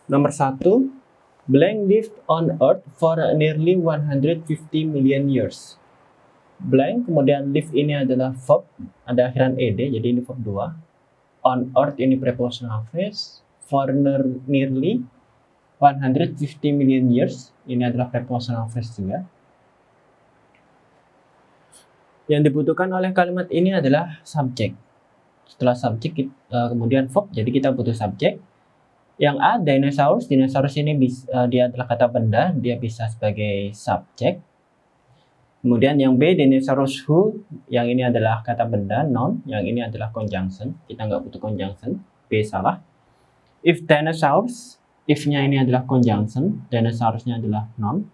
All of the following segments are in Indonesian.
Nomor 1, blank lived on Earth for nearly 150 million years. Blank, kemudian live ini adalah verb, ada akhiran ed, jadi ini verb 2. On Earth ini prepositional phrase. For nearly 150 million years, ini adalah prepositional phrase juga. Yang dibutuhkan oleh kalimat ini adalah subjek. Setelah subjek, kemudian verb, jadi kita butuh subjek. Yang A, dinosaurus. Dinosaurus ini dia adalah kata benda, dia bisa sebagai subjek. Kemudian yang B, dinosaurus who, yang ini adalah kata benda, noun, yang ini adalah conjunction. Kita nggak butuh conjunction, B salah. If dinosaurs, if-nya ini adalah conjunction, dinosaurusnya adalah noun,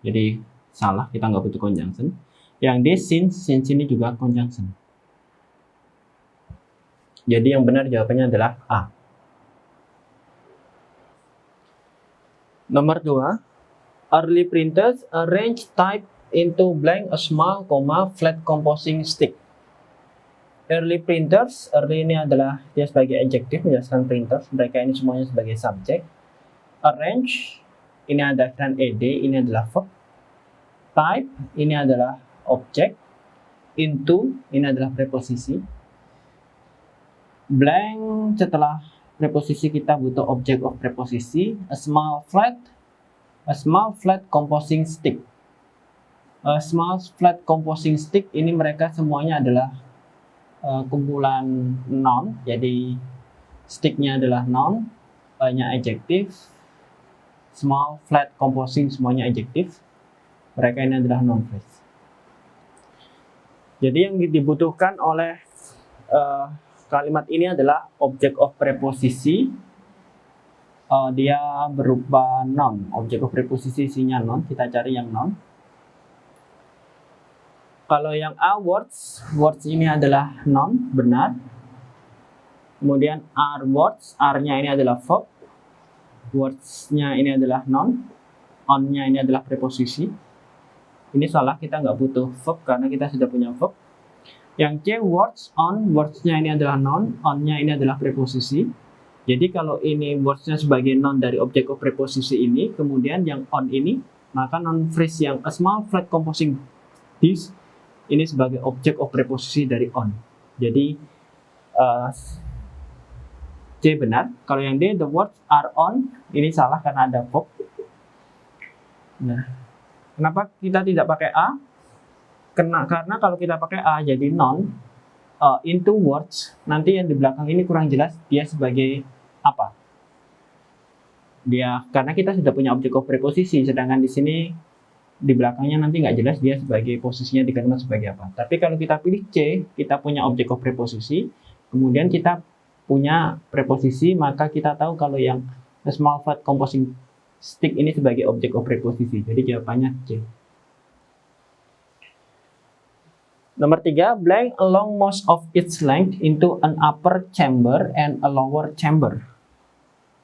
jadi salah, kita nggak butuh conjunction. Yang D, since ini juga conjunction. Jadi yang benar jawabannya adalah A. Nomor 2, early printers arrange type into blank a small, flat composing stick. Early printers, early ini adalah dia sebagai adjective menjelaskan printers, mereka ini semuanya sebagai subjek. Arrange, ini ada akhiran ed, ini adalah verb. Type, ini adalah objek. Into, ini adalah preposisi. Blank, setelah preposisi kita butuh object of preposisi. A small flat composing stick. A small flat composing stick ini mereka semuanya adalah kumpulan noun. Jadi sticknya adalah noun, banyak adjektif. Small flat composing semuanya adjektif. Mereka ini adalah noun phrase. Jadi yang dibutuhkan oleh kalimat ini adalah object of preposisi. Dia berupa noun. Object of preposisi isinya noun. Kita cari yang noun. Kalau yang A, words ini adalah noun, benar. Kemudian are words, are-nya ini adalah verb. Words-nya ini adalah noun. On-nya ini adalah preposisi. Ini salah, kita nggak butuh verb karena kita sudah punya verb. Yang C, words on, words-nya ini adalah noun, on-nya ini adalah preposisi. Jadi kalau ini words-nya sebagai noun dari object of preposisi ini, kemudian yang on ini, maka noun phrase yang a small flat composing this, ini sebagai object of preposisi dari on. Jadi C benar. Kalau yang D, the words are on, ini salah karena ada verb. Nah, kenapa kita tidak pakai A? Karena kalau kita pakai A jadi noun, into words, nanti yang di belakang ini kurang jelas dia sebagai apa. Karena kita sudah punya object of preposisi, sedangkan di sini di belakangnya nanti nggak jelas dia sebagai posisinya di kalimat sebagai apa. Tapi kalau kita pilih C, kita punya object of preposisi, kemudian kita punya preposisi, maka kita tahu kalau yang small flat composing stick ini sebagai object of preposisi. Jadi jawabannya C. Nomor 3, blank along most of its length into an upper chamber and a lower chamber.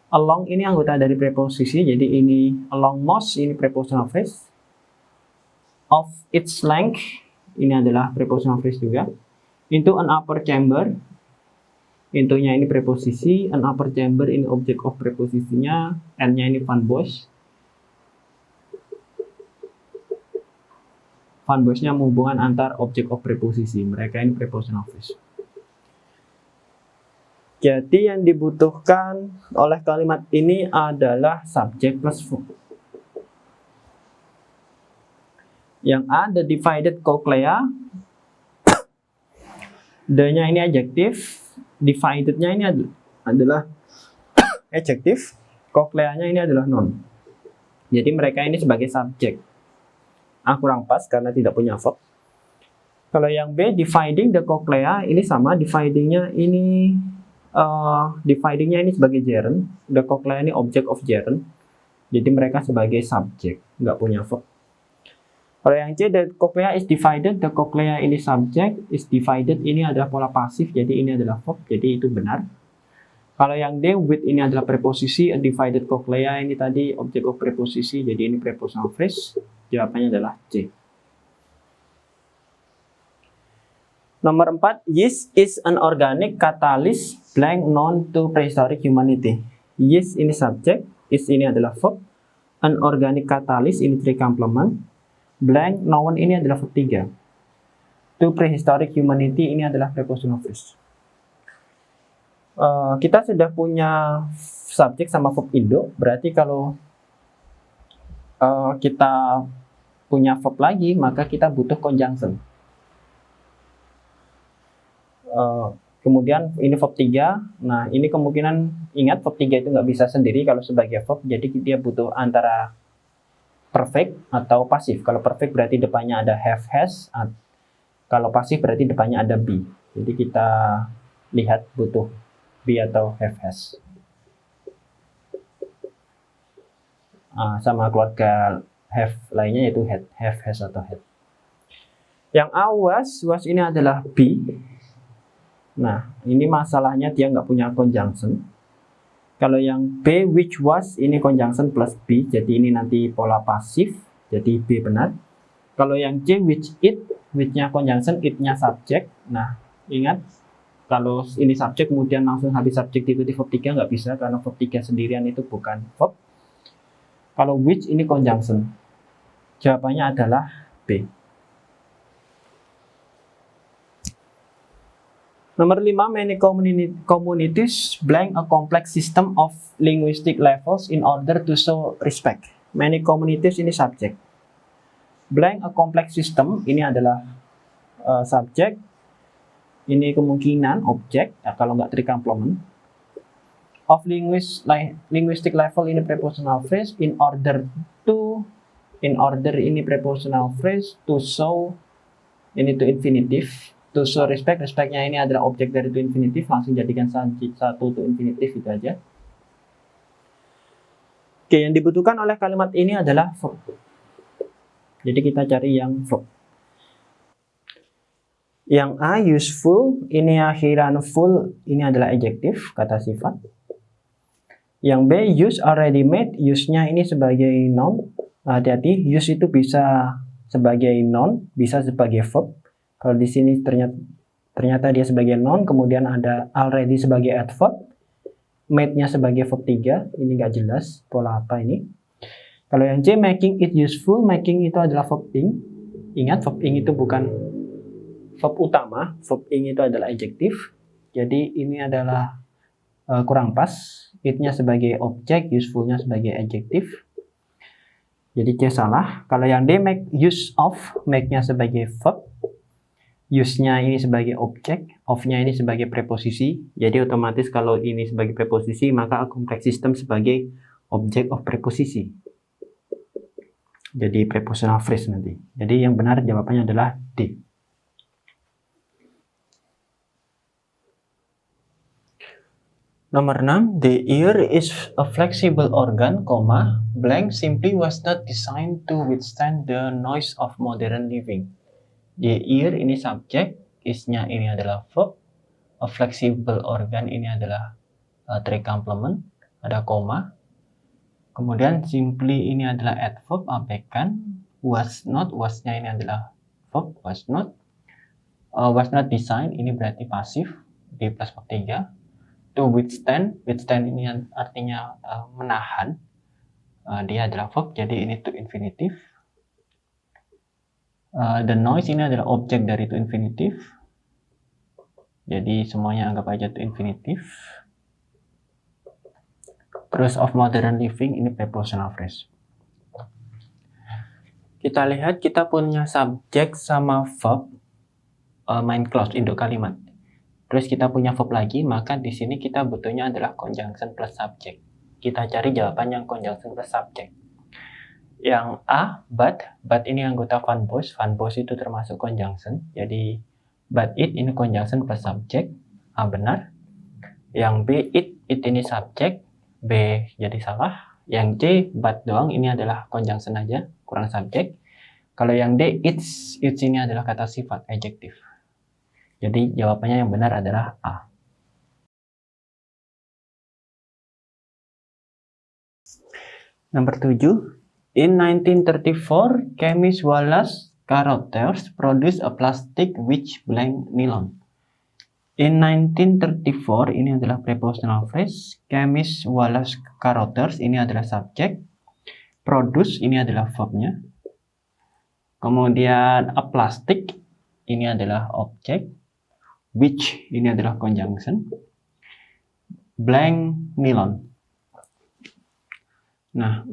Along ini anggota dari preposisi, jadi ini along most, ini prepositional phrase. Of its length, ini adalah prepositional phrase juga. Into an upper chamber, intonya ini preposisi, an upper chamber ini object of preposisinya, n-nya ini Van Bosch. Van Bosch-nya menghubungkan antar object of preposisi. Mereka ini prepositional phrase. Jadi yang dibutuhkan oleh kalimat ini adalah subject plus verb. Yang A, the divided cochlea. The-nya ini adjektif. Divided-nya ini adalah adjektif. Cochlea-nya ini adalah noun. Jadi mereka ini sebagai subjek. A kurang pas karena tidak punya verb. Kalau yang B, dividing the cochlea, ini sama, dividingnya ini sebagai gerund. The cochlea ini object of gerund. Jadi mereka sebagai subjek, nggak punya verb. Kalau yang C, the cochlea is divided, the cochlea ini subjek, is divided ini adalah pola pasif, jadi ini adalah verb, jadi itu benar. Kalau yang D, with ini adalah preposisi, a divided cochlea ini tadi object of preposisi, jadi ini prepositional phrase. Jawabannya adalah C. Nomor 4, yeast is an organic catalyst blank known to prehistoric humanity. Yeast ini subjek, is ini adalah verb, an organic catalyst ini 3 complement, blank known ini adalah verb 3. To prehistoric humanity ini adalah prepositional phrase. Kita sudah punya subjek sama verb Indo, berarti kalau kita punya verb lagi, maka kita butuh conjunction. Kemudian ini verb 3. Nah, ini kemungkinan, ingat verb 3 itu nggak bisa sendiri kalau sebagai verb, jadi dia butuh antara perfect atau pasif. Kalau perfect berarti depannya ada have, has. Kalau pasif berarti depannya ada be. Jadi kita lihat butuh be atau have, has. Sama keluarga have lainnya yaitu had, have, has atau had. Yang A was ini adalah be. Nah, ini masalahnya dia nggak punya conjunction. Kalau yang B, which was, ini conjunction plus be, jadi ini nanti pola pasif, jadi B benar. Kalau yang C, which it, which-nya conjunction, it-nya subjek. Nah, ingat, kalau ini subjek kemudian langsung habis subjek diikuti verb 3 nggak bisa, karena verb 3 sendirian itu bukan verb. Kalau which ini conjunction, jawabannya adalah B. Nomor 5, many communities blank a complex system of linguistic levels in order to show respect. Many communities ini subjek. Blank a complex system ini adalah subjek. Ini kemungkinan objek, kalau nggak 3 complement. Of linguistic level ini prepositional phrase. In order ini prepositional phrase. To show ini to infinitive. To show respect, respect-nya ini adalah objek dari to infinitive, langsung jadikan satu to infinitive, itu aja. Oke, yang dibutuhkan oleh kalimat ini adalah verb. Jadi kita cari yang verb. Yang A, useful, ini akhiran full, ini adalah adjektif, kata sifat. Yang B, use already made, use-nya ini sebagai noun. Hati-hati, use itu bisa sebagai noun, bisa sebagai verb. Kalau di sini ternyata dia sebagai noun, kemudian ada already sebagai adverb, made-nya sebagai verb 3, ini nggak jelas pola apa ini. Kalau yang C, making it useful, making itu adalah verb ing. Ingat, verb ing itu bukan verb utama, verb ing itu adalah adjektif. Jadi ini adalah kurang pas, it-nya sebagai objek, useful-nya sebagai adjektif. Jadi C salah. Kalau yang D, make use of, make-nya sebagai verb, use-nya ini sebagai objek, of-nya ini sebagai preposisi. Jadi otomatis kalau ini sebagai preposisi, maka complex system sebagai object of preposisi. Jadi prepositional phrase nanti. Jadi yang benar jawabannya adalah D. Nomor 6, the ear is a flexible organ, blank simply was not designed to withstand the noise of modern living. The ear ini subjek, is-nya ini adalah verb, a flexible organ ini adalah 3 complement, ada koma. Kemudian simply ini adalah adverb, abaikan. Was not, was-nya ini adalah verb, was not. Was not designed, ini berarti pasif, di plus verb 3. To withstand, withstand ini artinya menahan. Dia adalah verb, jadi ini to infinitive. The noise ini adalah objek dari to infinitive. Jadi semuanya anggap aja to infinitive. Terus of modern living ini prepositional phrase. Kita lihat kita punya subjek sama verb main clause induk kalimat. Terus kita punya verb lagi, maka di sini kita butuhnya adalah conjunction plus subject. Kita cari jawaban yang conjunction plus subject. Yang A, but ini anggota Van Bosch itu termasuk conjunction, jadi but it ini conjunction plus subject, A benar. Yang B, it ini subject, B jadi salah. Yang C, but doang, ini adalah conjunction aja, kurang subject. Kalau yang D, it's ini adalah kata sifat, adjektif. Jadi jawabannya yang benar adalah A. Nomor 7, in 1934, chemist Wallace carothers produce a plastic which blank nylon. In 1934 ini adalah prepositional phrase. Chemist Wallace Carothers ini adalah subjek. Produce ini adalah verbnya. Kemudian a plastic ini adalah objek. Which ini adalah conjunction. Blank nylon. Nah,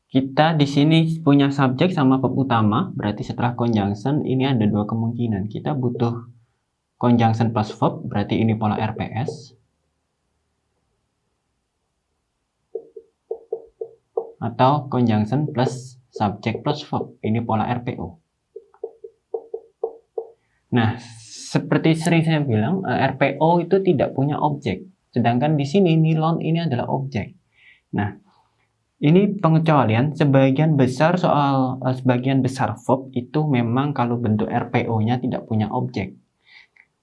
kita di sini punya subjek sama verb utama, berarti setelah conjunction ini ada dua kemungkinan. Kita butuh conjunction plus verb, berarti ini pola RPS. Atau conjunction plus subject plus verb, ini pola RPO. Nah, seperti sering saya bilang, RPO itu tidak punya objek. Sedangkan di sini nylon ini adalah objek. Nah, ini pengecualian. Sebagian besar verb itu memang kalau bentuk RPO-nya tidak punya objek.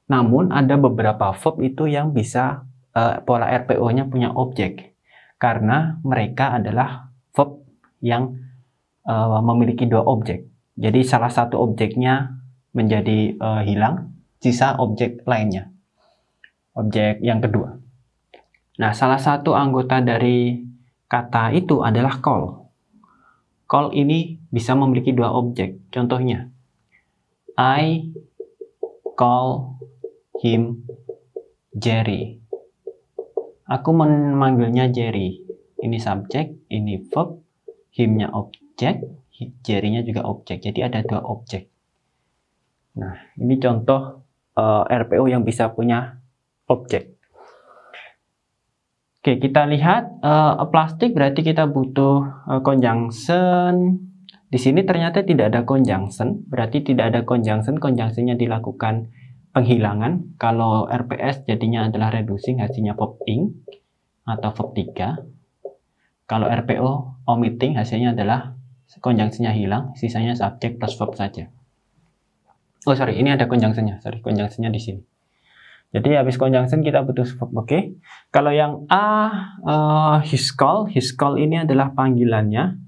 Namun ada beberapa verb itu yang bisa pola RPO-nya punya objek. Karena mereka adalah verb yang memiliki dua objek. Jadi salah satu objeknya menjadi hilang, sisa objek lainnya. Objek yang kedua. Nah, salah satu anggota dari kata itu adalah call. Call ini bisa memiliki dua objek. Contohnya, I call him Jerry. Aku memanggilnya Jerry. Ini subjek, ini verb, him-nya objek, Jerry-nya juga objek. Jadi ada dua objek. Nah, ini contoh RPO yang bisa punya objek. Oke, kita lihat plastik berarti kita butuh conjunction. Di sini ternyata tidak ada conjunction, berarti tidak ada conjunction. Conjunctionnya dilakukan penghilangan. Kalau RPS jadinya adalah reducing, hasilnya verb ing atau verb 3. Kalau RPO omitting, hasilnya adalah conjunctionnya hilang, sisanya subjek plus verb saja. Oh sorry, ini ada conjunctionnya. Conjunctionnya di sini. Jadi habis conjunction kita butuh verb. Oke. Kalau yang A, his call ini adalah panggilannya.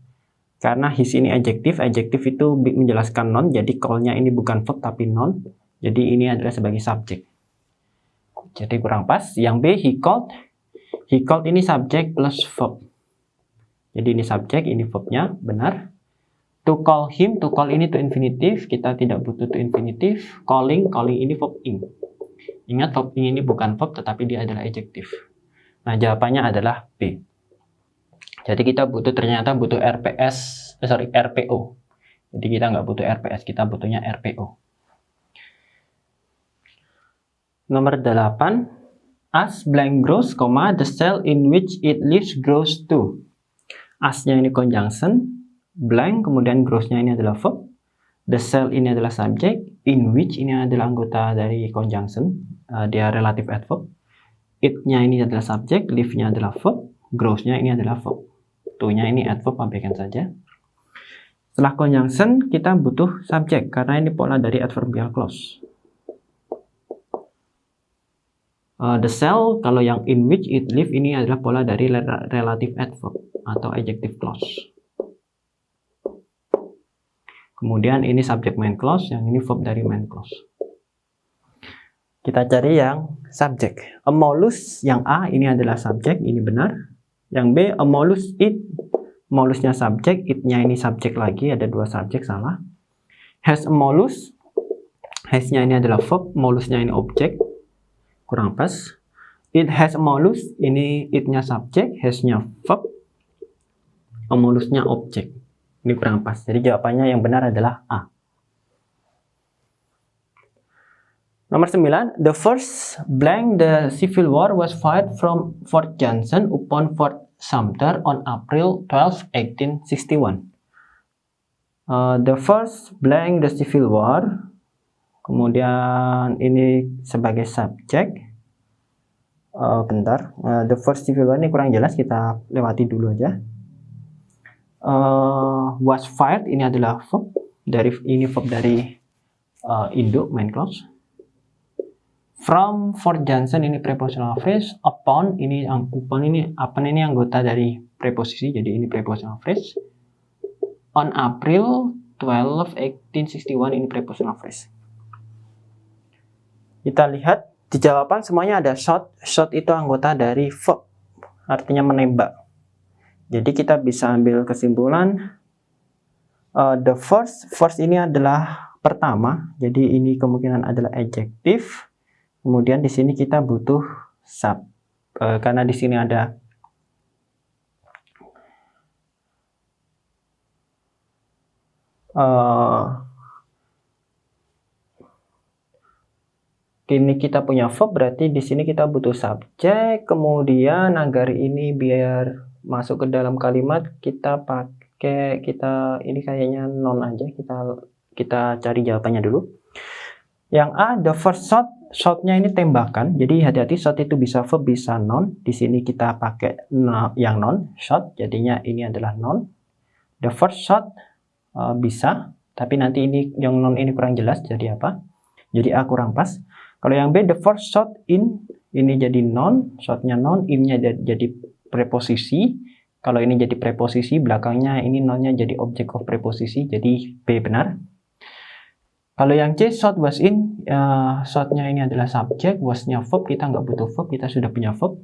Karena his ini adjektif itu menjelaskan noun. Jadi call-nya ini bukan verb tapi noun. Jadi ini adalah sebagai subjek. Jadi kurang pas. Yang B, he called ini subjek plus verb. Jadi ini subjek, ini verbnya, benar. To call him, to call ini to infinitive, kita tidak butuh to infinitive. Calling ini verb ing. Ingat verb ing ini bukan verb tetapi dia adalah adjektif. Nah, jawabannya adalah B. Jadi kita ternyata butuh RPO. Jadi kita nggak butuh RPS, kita butuhnya RPO. Nomor 8. As blank grows, the cell in which it lives grows too. As-nya ini conjunction. Blank, kemudian grows-nya ini adalah verb. The cell ini adalah subjek. In which ini adalah anggota dari conjunction. Dia relative adverb. It-nya ini adalah subjek. Live-nya adalah verb. Grows-nya ini adalah verb. To-nya ini adverb, abaikan saja. Setelah conjunction, kita butuh subjek. Karena ini pola dari adverbial clause. The cell, kalau yang in which it live ini adalah pola dari relative adverb atau adjective clause. Kemudian ini subject main clause, yang ini verb dari main clause. Kita cari yang subjek. A mollusk, yang A ini adalah subjek, ini benar. Yang B, a mollusk eat. Mollusknya subjek, it-nya ini subjek lagi, ada dua subjek, salah. Has a mollusk. Has-nya ini adalah verb, mollusknya ini objek. Kurang pas. It has a mollusk, ini it-nya subjek, has-nya verb. A mollusknya objek. Ini kurang pas. Jadi jawabannya yang benar adalah A. Nomor 9. The first blank the Civil War was fired from Fort Johnson upon Fort Sumter on April 12, 1861. The first blank the Civil War. Kemudian ini sebagai subjek. Bentar. The first Civil War ini kurang jelas. Kita lewati dulu aja. Was fired ini adalah verb dari induk main clause. From Fort Johnson ini prepositional phrase. Upon ini anggota dari preposisi, jadi ini prepositional phrase. On April 12, 1861 ini prepositional phrase. Kita lihat di jawaban semuanya ada shot. Shot itu anggota dari verb, artinya menembak. Jadi kita bisa ambil kesimpulan the first ini adalah pertama. Jadi ini kemungkinan adalah adjektif. Kemudian di sini kita butuh sub karena di sini ada ini kita punya verb, berarti di sini kita butuh subjek. Kemudian agar ini biar masuk ke dalam kalimat kita pakai ini kayaknya non aja. Kita cari jawabannya dulu. Yang A, the first shot. Shotnya ini tembakan. Jadi hati-hati, shot itu bisa verb bisa non. Di sini kita pakai yang non shot. Jadinya ini adalah non. The first shot bisa, tapi nanti ini yang non ini kurang jelas, jadi apa? Jadi A kurang pas. Kalau yang B, the first shot in, ini jadi non, shotnya non, innya jadi preposisi. Kalau ini jadi preposisi, belakangnya ini nonnya jadi object of preposisi, jadi B benar. Kalau yang C, shot was in, shotnya ini adalah subjek, wasnya verb, kita nggak butuh verb, kita sudah punya verb.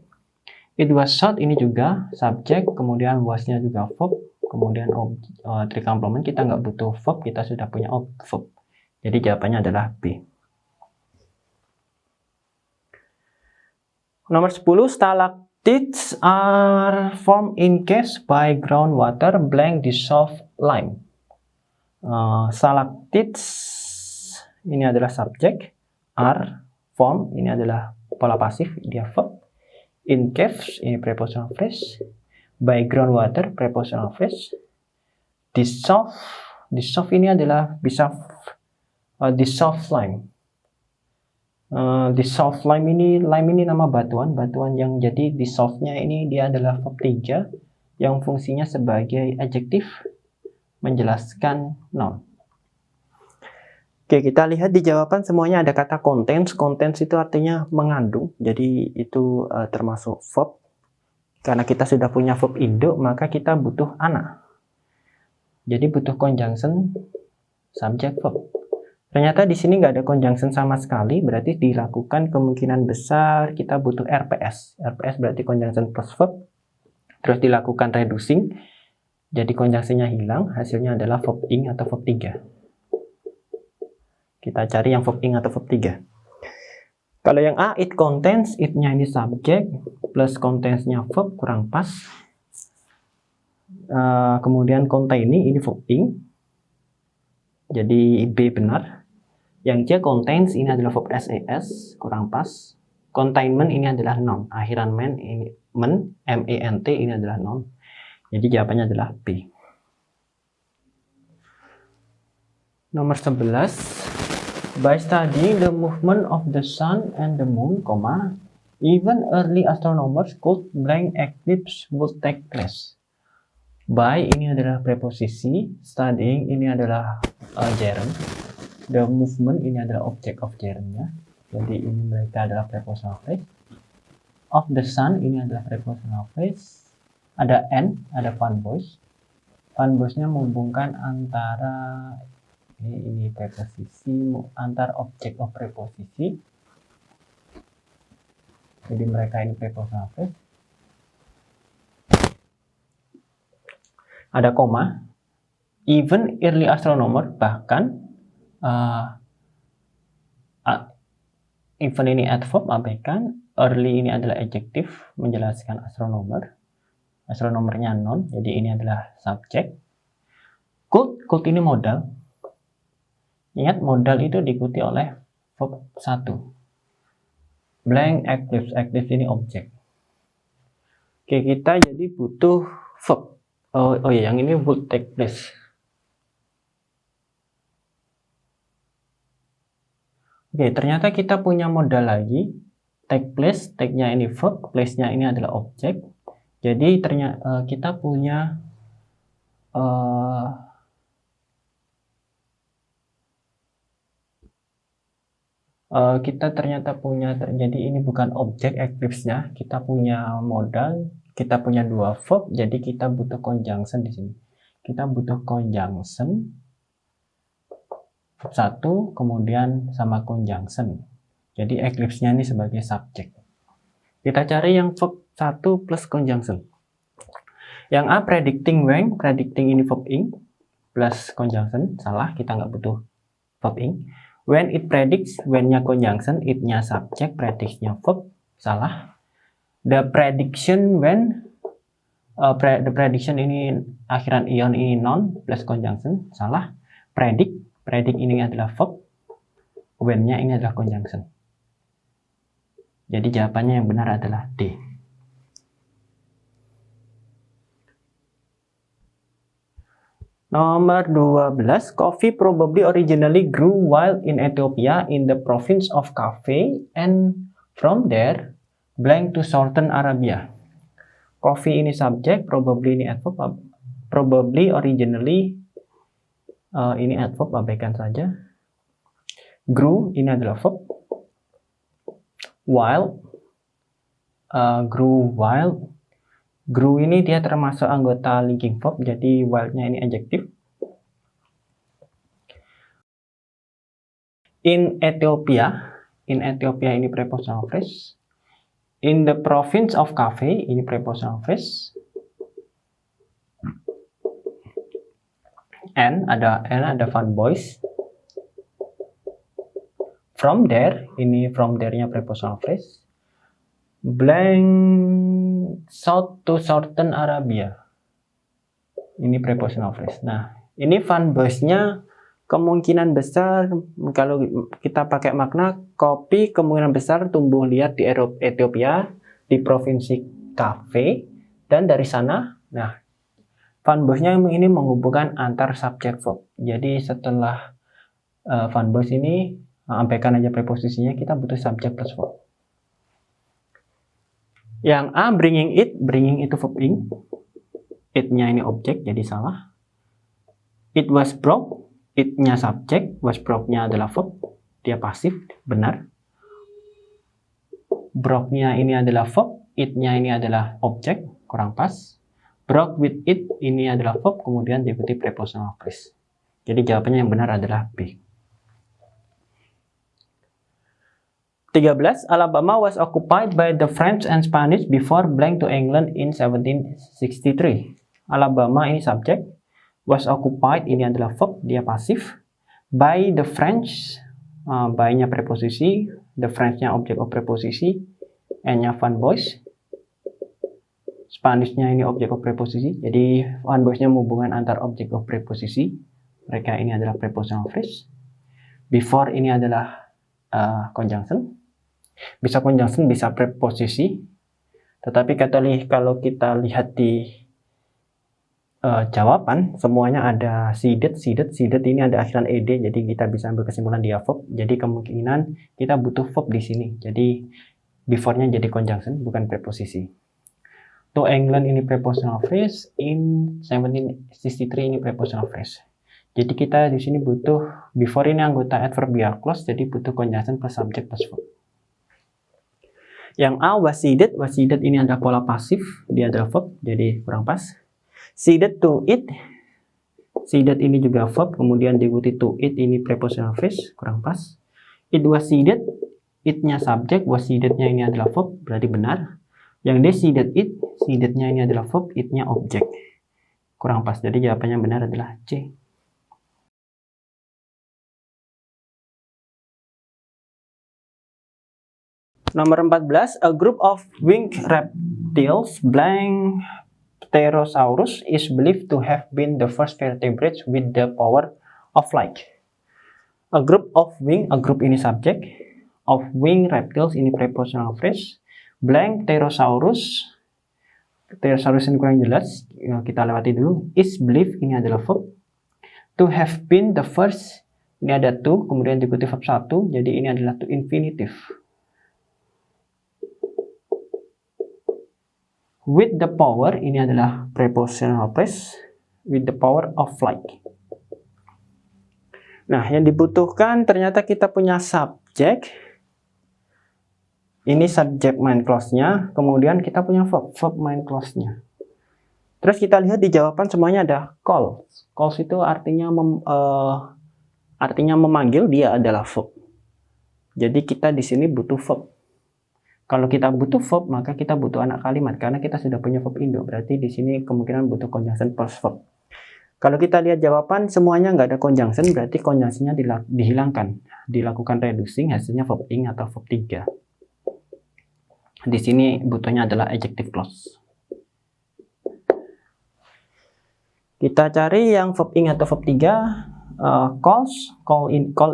It was shot ini juga subjek, kemudian wasnya juga verb. Kemudian tricomplement kita nggak butuh verb, kita sudah punya verb. Jadi jawabannya adalah B. Nomor 10, stalactites are formed in caves by groundwater blank dissolved lime. Stalactites ini adalah subjek, are formed ini adalah pola pasif, dia verb. In caves ini prepositional phrase. By groundwater, prepositional phrase. Dissolve ini adalah bisa dissolve lime. Dissolve lime ini nama batuan yang jadi dissolve-nya ini dia adalah verb 3 yang fungsinya sebagai adjektif menjelaskan noun. Oke, kita lihat di jawaban semuanya ada kata contains. Contains itu artinya mengandung, jadi itu termasuk verb. Karena kita sudah punya verb induk, maka kita butuh anak. Jadi butuh conjunction subject verb. Ternyata di sini nggak ada conjunction sama sekali, berarti dilakukan kemungkinan besar kita butuh RPS. RPS berarti conjunction plus verb. Terus dilakukan reducing, jadi conjunctionnya hilang, hasilnya adalah verb ing atau verb 3. Kita cari yang verb ing atau verb 3. Kalau yang A, it contains, it-nya ini subjek, plus contains-nya verb, kurang pas. Kemudian contain ini verb ing, jadi B benar. Yang C, contains, ini adalah verb SES, kurang pas. Containment ini adalah noun, akhiran MENT ini adalah noun. Jadi jawabannya adalah B. Nomor 11. By studying the movement of the sun and the moon, even early astronomers could blank eclipse would take place. By ini adalah preposisi, studying ini adalah gerund, the movement ini adalah object of gerundnya. Jadi ini mereka adalah prepositional phrase. Of the sun ini adalah prepositional phrase. Ada and, ada fun voice. Fun voice-nya menghubungkan antara ini preposisi antar objek of preposisi. Jadi mereka ini prepositional phrase. Ada koma. Even early astronomer, bahkan even ini adverb, abaikan. Early ini adalah adjektif menjelaskan astronomer. Astronomernya noun, jadi ini adalah subjek. Could ini modal. Ingat, modal itu diikuti oleh verb 1. Blank eclipse ini objek. Oke, kita jadi butuh verb. Oh ya, yang ini would take place. Oke, ternyata kita punya modal lagi. Take place, take-nya ini verb, place-nya ini adalah objek. Jadi ternyata kita punya jadi ini bukan objek eclipse-nya, kita punya modal, kita punya dua verb, jadi kita butuh conjunction di sini. Kita butuh conjunction verb 1 kemudian sama conjunction. Jadi eclipse-nya ini sebagai subjek. Kita cari yang verb 1 plus conjunction. Yang A predicting when, predicting ini verb ing plus conjunction, salah, kita nggak butuh verb ing. When it predicts, when-nya conjunction, it-nya subjek, predict-nya verb, salah. The prediction when, the prediction ini akhiran ion ini noun plus conjunction, salah. Predict ini adalah verb, when-nya ini adalah conjunction. Jadi jawabannya yang benar adalah D. Nomor 12, coffee probably originally grew while in Ethiopia in the province of Kafé and from there blank to southern Arabia. Coffee ini subjek, probably ini adverb, probably originally ini adverb, abaikan saja. Grew ini adalah verb. While, grew ini dia termasuk anggota linking verb, jadi while-nya ini adjektif. In Ethiopia ini prepositional phrase. In the province of Kafé ini prepositional phrase. And ada fun boys. From there, ini from there-nya prepositional phrase. Blank south to southern Arabia. Ini prepositional phrase. Nah, ini fun boys-nya kemungkinan besar kalau kita pakai makna kopi kemungkinan besar tumbuh liar di Ethiopia di provinsi Kafé dan dari sana. Nah, fun boys-nya ini menghubungkan antar subjek verb. Jadi setelah fun boys ini abaikan aja preposisinya, kita butuh subjek plus verb. Yang A bringing itu verb ing. It-nya ini objek, jadi salah. It was broke, it-nya subjek, was broke-nya adalah verb, dia pasif, benar. Broke-nya ini adalah verb, it-nya ini adalah objek, kurang pas. Broke with it ini adalah verb, kemudian diikuti prepositional phrase. Jadi jawabannya yang benar adalah B. 13. Alabama was occupied by the French and Spanish before blank to England in 1763. Alabama ini subjek, was occupied ini adalah verb, dia pasif. By the French, by-nya preposisi, the French-nya objek of preposisi, N-nya fun boys. Spanish-nya ini objek of preposisi, jadi fun boys-nya hubungan antar objek of preposisi. Mereka ini adalah prepositional phrase. Before ini adalah conjunction. Bisa conjunction, bisa preposisi. Tetapi kalau kita lihat di jawaban, semuanya ada seeded ini ada akhiran ed, jadi kita bisa ambil kesimpulan dia verb. Jadi kemungkinan kita butuh verb di sini. Jadi before-nya jadi conjunction, bukan preposisi. To England ini prepositional phrase, in 1763 ini prepositional phrase. Jadi kita di sini butuh before ini anggota adverbial clause, jadi butuh conjunction plus subject plus verb. Yang A was seeded ini adalah pola pasif, dia adalah verb, jadi kurang pas. Seeded to it, seeded ini juga verb, kemudian diikuti to it ini prepositional phrase, kurang pas. It was seeded, it-nya subjek, was seeded-nya ini adalah verb, berarti benar. Yang D seeded it, seeded-nya ini adalah verb, it-nya objek, kurang pas. Jadi jawabannya benar adalah C. Nomor 14, a group of winged reptiles, blank Pterosaurus, is believed to have been the first vertebrates with the power of flight. A group of wing, a group ini subjek, of winged reptiles ini prepositional phrase, blank Pterosaurus ini kurang jelas, kita lewati dulu. Is believed ini adalah verb, to have been the first ini ada to, kemudian diikuti verb 1, jadi ini adalah to infinitive. With the power, ini adalah prepositional phrase, with the power of flight. Nah, yang dibutuhkan ternyata kita punya subjek. Ini subject main clause-nya, kemudian kita punya verb main clause-nya. Terus kita lihat di jawaban semuanya ada calls. Calls itu artinya artinya memanggil, dia adalah verb. Jadi kita di sini butuh verb. Kalau kita butuh verb, maka kita butuh anak kalimat karena kita sudah punya verb induk. Berarti di sini kemungkinan butuh conjunction plus verb. Kalau kita lihat jawaban semuanya nggak ada conjunction, berarti conjunctionnya dihilangkan, dilakukan reducing, hasilnya verb ing atau verb 3. Di sini butuhnya adalah adjective clause. Kita cari yang verb ing atau verb 3. Call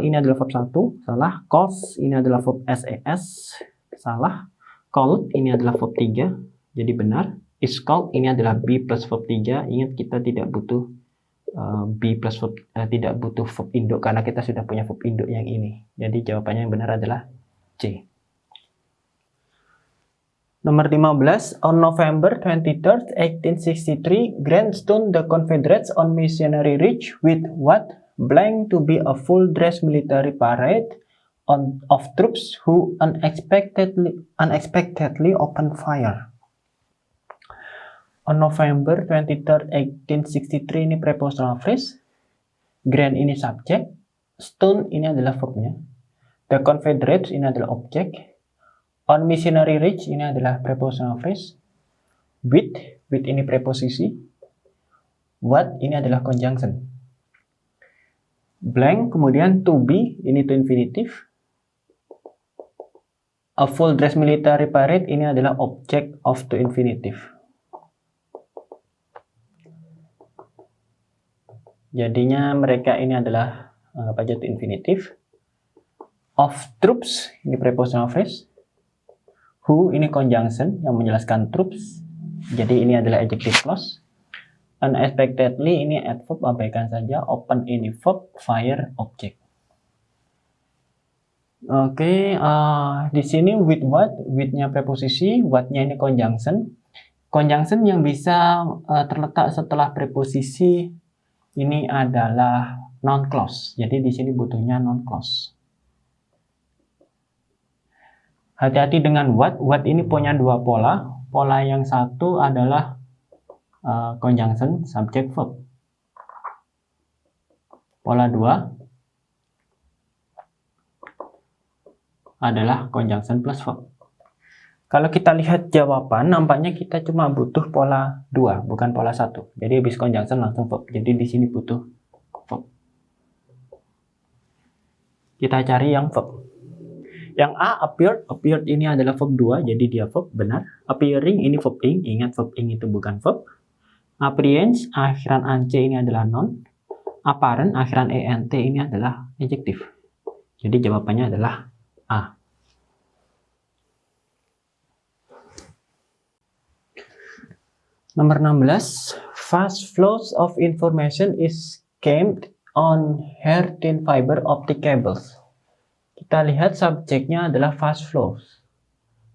ini adalah verb 1, salah. Calls ini adalah verb SES, salah. Called ini adalah verb 3, jadi benar. Is called ini adalah be plus verb 3. Ingat, kita tidak butuh be plus verb, tidak butuh verb induk karena kita sudah punya verb induk yang ini. Jadi jawabannya yang benar adalah C. Nomor 15, on November 23rd, 1863, Grant stoned the Confederates on Missionary Ridge with what blank to be a full-dress military parade of troops who unexpectedly opened fire. On November 23rd, 1863 ini prepositional phrase, Grant ini subjek, stone ini adalah verbnya, the Confederates ini adalah objek, on Missionary Ridge ini adalah prepositional phrase, with ini preposisi, what ini adalah conjunction, blank kemudian to be ini to infinitive, a full dress military parade ini adalah object of to infinitive. Jadinya mereka ini adalah anggap aja to infinitive. Of troops ini prepositional phrase. Who ini conjunction yang menjelaskan troops. Jadi ini adalah adjective clause. Unexpectedly ini adverb, abaikan saja. Open ini verb, fire object. Oke, di sini with what, with-nya preposisi, what-nya ini conjunction. Conjunction yang bisa terletak setelah preposisi ini adalah noun clause. Jadi di sini butuhnya noun clause. Hati-hati dengan what. What ini punya dua pola. Pola yang satu adalah conjunction subject verb. Pola 2 adalah conjunction plus verb. Kalau kita lihat jawaban, nampaknya kita cuma butuh pola 2, bukan pola 1. Jadi habis conjunction langsung verb. Jadi di sini butuh verb. Kita cari yang verb. Yang A, appeared. Appeared ini adalah verb 2, jadi dia verb, benar. Appearing ini verb ing, ingat verb ing itu bukan verb. Appearance, akhiran ance ini adalah noun. Apparent, akhiran ent ini adalah adjective. Jadi jawabannya adalah A. Nomor 16, fast flows of information is schemed on hair thin fiber optic cables. Kita lihat subjeknya adalah fast flows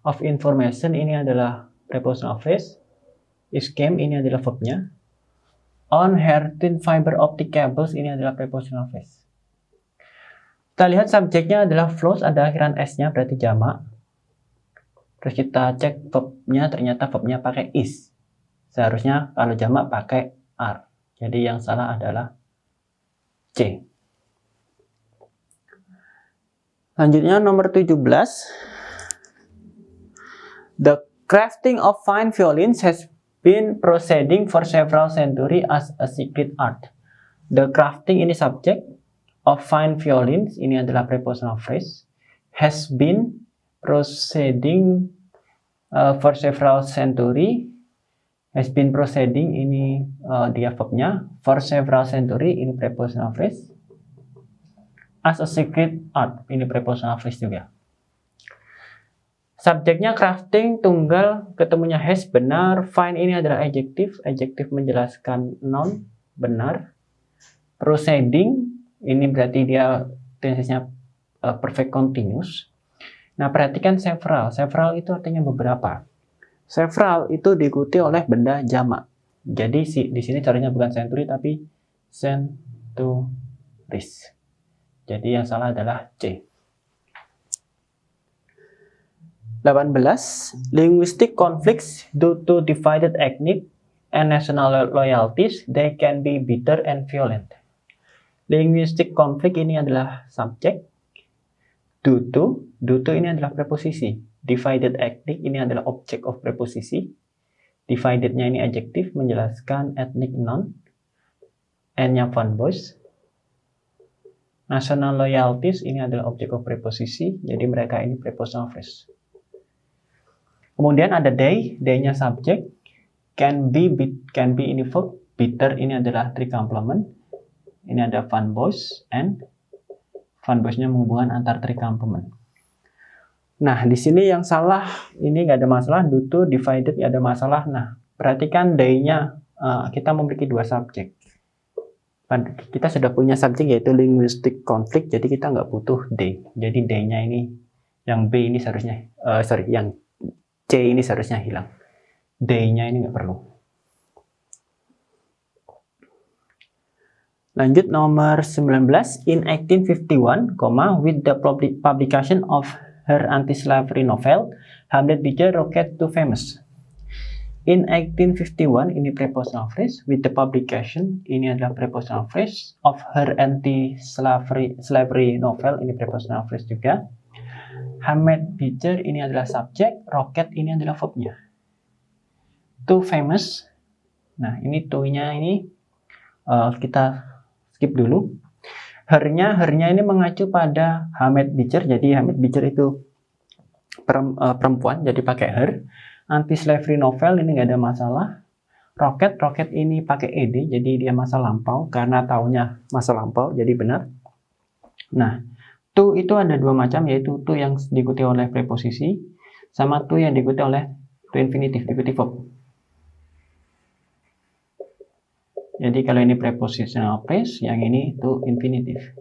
of information, ini adalah prepositional phrase. Scheme ini adalah verbnya. On hair thin fiber optic cables ini adalah prepositional phrase. Kita lihat subjeknya adalah flows, ada akhiran s-nya berarti jamak. Terus kita cek verbnya, ternyata verbnya pakai is. Seharusnya kalau jamak pakai are. Jadi yang salah adalah C. Lanjutnya nomor 17. The crafting of fine violins has been proceeding for several centuries as a secret art. The crafting ini subject, of fine violins ini adalah prepositional phrase, has been proceeding for several centuries. Has been proceeding ini dia verbnya, for several centuries ini prepositional phrase, as a secret art ini prepositional phrase juga. Subjeknya crafting tunggal, ketemunya has, benar. Fine ini adalah adjective, adjective menjelaskan noun, benar. Proceeding ini berarti dia tensesnya perfect continuous. Nah perhatikan several, several itu artinya beberapa. Several itu diikuti oleh benda jamak. Jadi di sini caranya bukan century tapi centuries. Jadi yang salah adalah C. 18. Linguistic conflicts due to divided ethnic and national loyalties, they can be bitter and violent. Linguistic conflict ini adalah subjek. Due to ini adalah preposisi. Divided ethnic ini adalah object of preposisi. Divided-nya ini adjektif menjelaskan ethnic noun. N-nya fun boys. National loyalties ini adalah object of preposisi, jadi mereka ini prepositional phrase. Kemudian ada day-nya subjek. Can be ini verb. Bitter ini adalah three complement. Ini ada fun boys and fun boys-nya menghubungkan antar three complement. Nah, di sini yang salah ini nggak ada masalah, due to, divided nggak ada masalah. Nah, perhatikan day-nya kita memiliki dua subjek. Kita sudah punya subjek yaitu linguistic conflict, jadi kita nggak butuh day. Jadi day-nya ini, yang B ini seharusnya, yang C ini seharusnya hilang. Day-nya ini nggak perlu. Lanjut nomor 19. In 1851, with the publication of her anti-slavery novel, Hamlet Beecher rocket to famous. In 1851, ini prepositional phrase. With the publication, ini adalah prepositional phrase. Of her anti-slavery novel, ini prepositional phrase juga. Hamlet Beecher, ini adalah subjek. Rocket, ini adalah verbnya. To famous. Nah, ini to-nya ini kita skip dulu. Her-nya ini mengacu pada Hamlet Beecher. Jadi Hamlet Beecher itu perempuan, jadi pakai her. Anti-slavery novel ini nggak ada masalah. Rocket ini pakai ed, jadi dia masa lampau karena taunya masa lampau, jadi benar. Nah, to itu ada dua macam, yaitu to yang diikuti oleh preposisi sama to yang diikuti oleh to infinitive, diikuti verb. Jadi kalau ini prepositional phrase, yang ini to infinitive.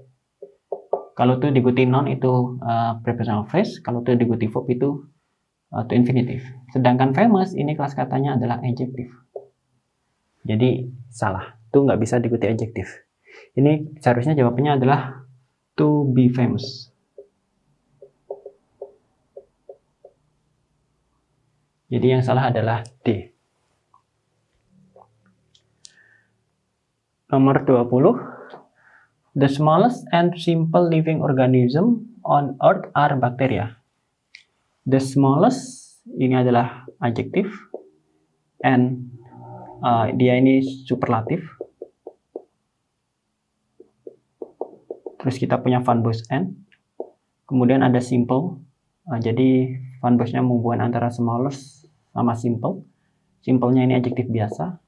Kalau to diikuti noun itu prepositional phrase, kalau to diikuti verb itu to infinitive. Sedangkan famous ini kelas katanya adalah adjective. Jadi salah, to nggak bisa diikuti adjective. Ini seharusnya jawabannya adalah to be famous. Jadi yang salah adalah D. Nomor 20. The smallest and simple living organism on earth are bacteria. The smallest ini adalah adjektif, and dia ini superlatif. Terus kita punya fun boys and, kemudian ada simple. Jadi fun boys-nya menghubungkan antara smallest sama simple. Simple-nya ini adjektif biasa.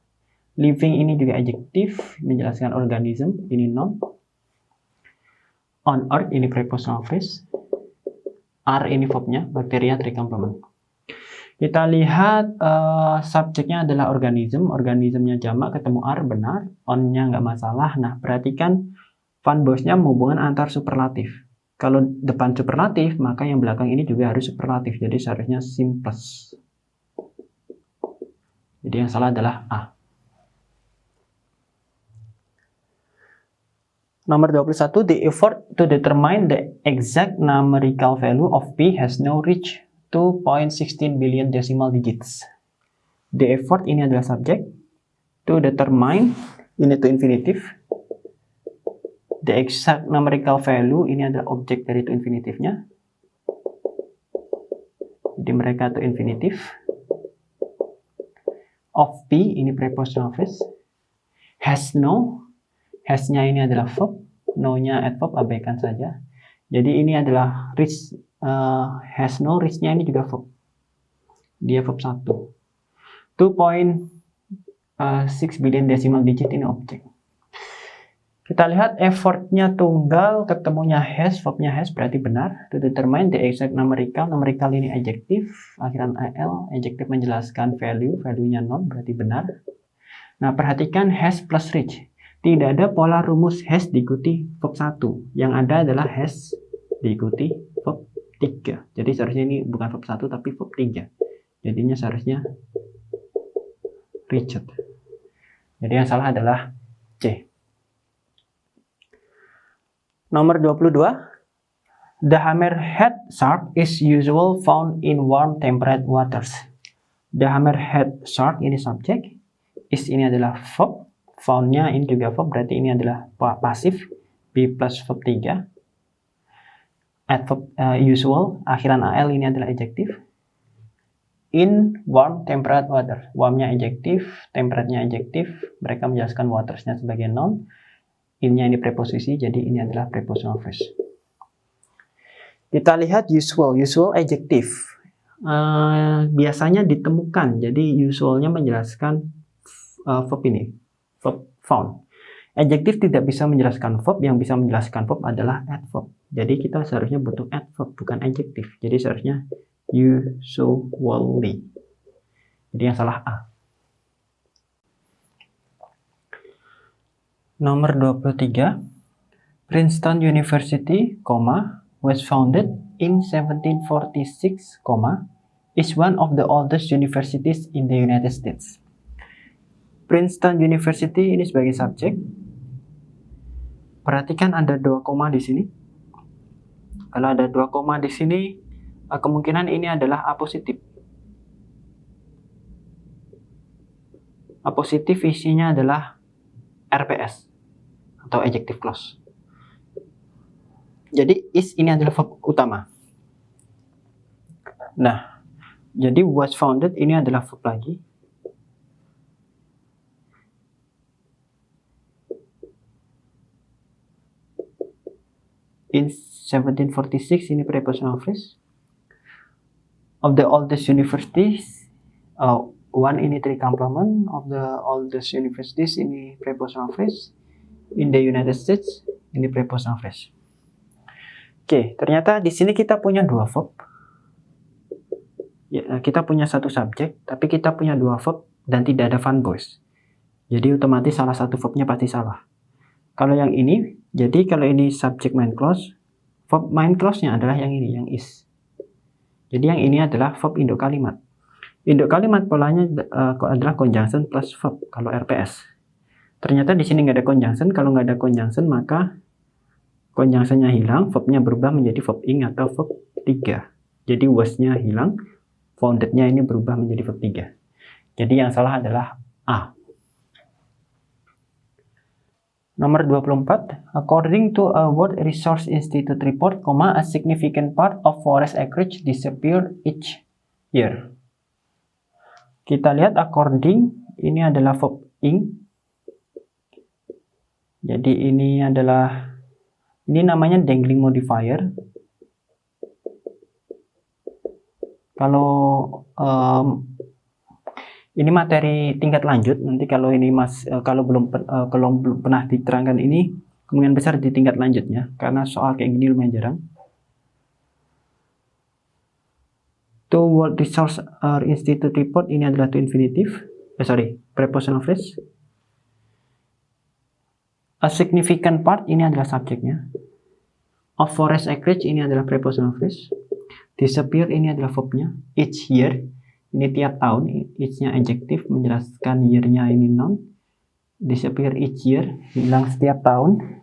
Living ini juga adjektif menjelaskan organism, ini noun. On earth ini prepositional phrase. Are ini verbnya, bacteria three complement. Kita lihat subjeknya adalah organism, organismnya jamak ketemu are benar, on-nya nggak masalah. Nah, perhatikan fun boys-nya menghubungkan antar superlatif. Kalau depan superlatif, maka yang belakang ini juga harus superlatif. Jadi seharusnya simplest. Jadi yang salah adalah A. Nomor 21, the effort to determine the exact numerical value of P has now reached 2.16 billion decimal digits. The effort ini adalah subjek. To determine, ini to infinitive. The exact numerical value ini adalah objek dari to infinitive-nya. Jadi mereka to infinitive. Of P, ini prepositional phrase. Has no. Has-nya ini adalah verb, no-nya adverb, abaikan saja. Jadi ini adalah reach, has no, reach-nya ini juga verb. Dia verb 1. 2.6 billion decimal digit ini objek. Kita lihat effort-nya tunggal, ketemunya has, verb-nya has, berarti benar. To determine the exact numerical, numerical ini adjektif, akhiran al, adjektif menjelaskan value, value-nya non, berarti benar. Nah, perhatikan has plus reach. Tidak ada pola rumus has diikuti verb 1. Yang ada adalah has diikuti verb 3. Jadi seharusnya ini bukan verb 1 tapi verb 3. Jadinya seharusnya reached. Jadi yang salah adalah C. Nomor 22. The hammerhead shark is usually found in warm temperate waters. The hammerhead shark ini subjek. Is ini adalah verb. Found-nya ini juga verb, berarti ini adalah pasif. B plus verb 3. Adverb usual, akhiran AL ini adalah adjektif. In warm temperate water, warmnya adjektif, temperate-nya adjektif. Mereka menjelaskan watersnya sebagai noun. In-nya ini preposisi, jadi ini adalah prepositional phrase. Kita lihat usual adjektif. Biasanya ditemukan, jadi usualnya menjelaskan verb ini, verb found. Adjektif tidak bisa menjelaskan verb, yang bisa menjelaskan verb adalah adverb. Jadi kita seharusnya butuh adverb, bukan adjektif. Jadi seharusnya usually. Jadi yang salah A. Nomor 23. Princeton University, was founded in 1746, is one of the oldest universities in the United States. Princeton University ini sebagai subjek. Perhatikan ada 2 koma di sini. Kalau ada 2 koma di sini, kemungkinan ini adalah A positif. A positif isinya adalah RPS atau adjective clause. Jadi is ini adalah verb utama. Nah, jadi was founded ini adalah verb lagi. In 1746 ini prepositional phrase. Of the oldest universities, one ini three complement. Of the oldest universities ini prepositional phrase. In the United States ini prepositional phrase. Oke, ternyata di sini kita punya 2 verb. Ya, kita punya 1 subjek, tapi kita punya 2 verb dan tidak ada fun voice. Jadi otomatis salah satu verbnya pasti salah. Kalau yang ini, jadi kalau ini subject main clause, verb main clause-nya adalah yang ini, yang is. Jadi yang ini adalah verb induk kalimat. Induk kalimat polanya adalah conjunction plus verb kalau RPS. Ternyata di sini nggak ada conjunction. Kalau nggak ada conjunction maka conjunction-nya hilang, verbnya berubah menjadi verb ing atau verb 3. Jadi was-nya hilang, founded-nya ini berubah menjadi verb 3. Jadi yang salah adalah A. Nomor 24, according to a World Resource Institute report, a significant part of forest acreage disappear each year. Kita lihat according, ini adalah verb ing. Jadi ini adalah, ini namanya dangling modifier. Kalau ini materi tingkat lanjut, nanti kalau ini kalau belum pernah diterangkan ini, kemungkinan besar di tingkat lanjutnya, karena soal kayak gini lumayan jarang. To World Resource Institute report ini adalah to infinitive, prepositional phrase. A significant part ini adalah subjeknya. Of forest acreage ini adalah prepositional phrase. Disappear ini adalah verbnya. Each year ini tiap tahun, each-nya adjektif menjelaskan year-nya ini noun. Disappear each year, hilang setiap tahun.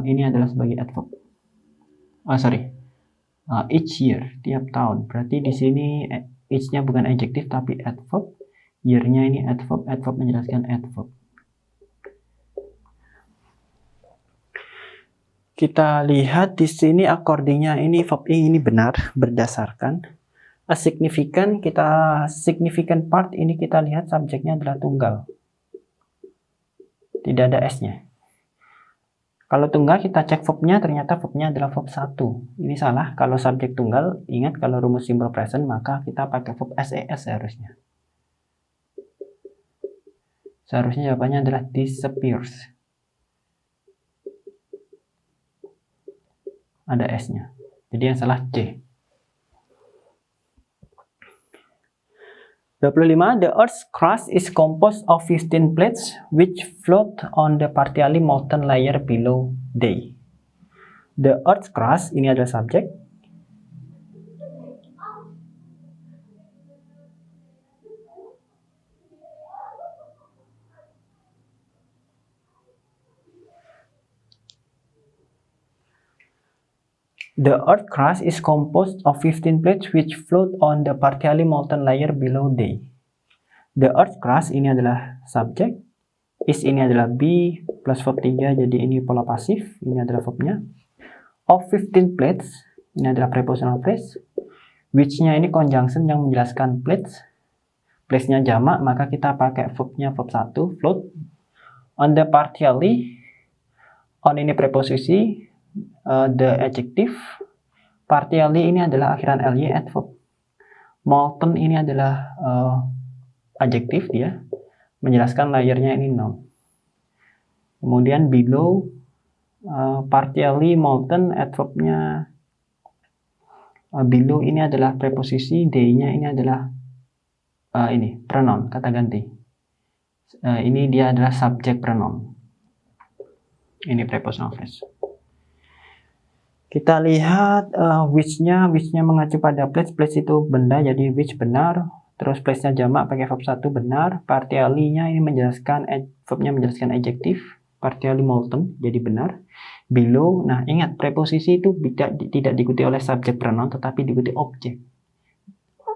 Ini adalah sebagai adverb. Each year, tiap tahun. Berarti di sini each-nya bukan adjektif tapi adverb. Year-nya ini adverb, adverb menjelaskan adverb. Kita lihat di sini according-nya ini verb ing ini benar berdasarkan. A significant, significant part ini kita lihat subjeknya adalah tunggal. Tidak ada S-nya. Kalau tunggal kita cek verbnya, ternyata verbnya adalah verb 1. Ini salah. Kalau subjek tunggal, ingat kalau rumus simple present maka kita pakai verb SES seharusnya. Seharusnya jawabannya adalah disappears. Ada S-nya. Jadi yang salah C. 25. The Earth's crust is composed of 15 plates which float on the partially molten layer below day. The Earth's crust ini adalah subjek. The Earth crust is composed of 15 plates which float on the partially molten layer below day. The Earth crust ini adalah subjek. Is ini adalah B plus verb 3, jadi ini pola pasif, ini adalah verbnya. Of 15 plates, ini adalah prepositional phrase. Which-nya ini conjunction yang menjelaskan plates. Place-nya jamak, maka kita pakai verbnya verb 1, float. On the partially, on ini preposisi, the adjective. Partially ini adalah akhiran ly, adverb. Molten ini adalah adjektif dia, menjelaskan layernya ini noun. Kemudian below, partially molten, adverbnya below ini adalah preposisi, they-nya ini adalah ini pronoun, kata ganti. Ini dia adalah subject pronoun. Ini prepositional phrase. Kita lihat which-nya mengacu pada place. Place itu benda, jadi which benar. Terus place-nya jamak pakai verb 1 benar. Partially-nya ini menjelaskan verbnya menjelaskan adjektif. Partially molten, jadi benar. Below, nah ingat preposisi itu tidak diikuti oleh subject pronoun, tetapi diikuti objek.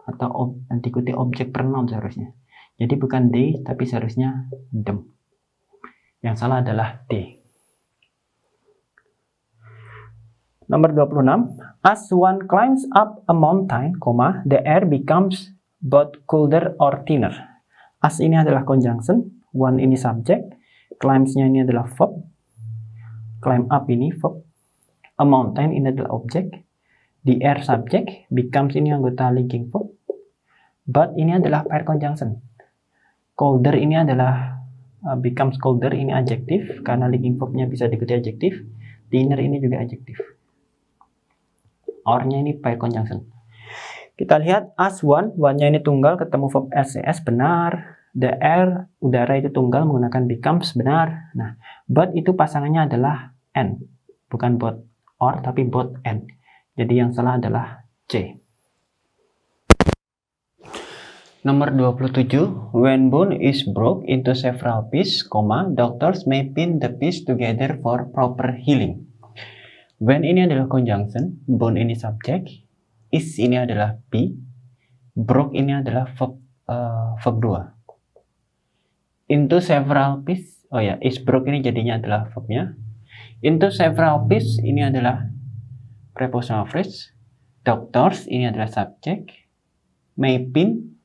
Atau diikuti objek pronoun seharusnya. Jadi bukan they, tapi seharusnya them. Yang salah adalah they. Nomor 26. As one climbs up a mountain, the air becomes both colder or thinner. As ini adalah conjunction, one ini subject, climbs-nya ini adalah verb, climb up ini verb, a mountain ini adalah objek, the air subject, becomes ini anggota linking verb, but ini adalah pair conjunction. Colder ini adalah becomes colder, ini adjektif, karena linking verbnya bisa diikuti adjektif, thinner ini juga adjektif. Or-nya ini pair conjunction. Kita lihat as one, one-nya ini tunggal, ketemu verb SCS, benar. The air, udara itu tunggal menggunakan becomes, benar. Nah, but itu pasangannya adalah and. Bukan both or, tapi both and. Jadi yang salah adalah C. Nomor 27. When bone is broke into several pieces, doctors may pin the piece together for proper healing. When ini adalah conjunction, bone ini subject, is ini adalah be, broke ini adalah verb 2. Into several pieces, oh ya, is broke ini jadinya adalah verbnya. Into several pieces ini adalah prepositional phrase. Doctors ini adalah subject. May pin,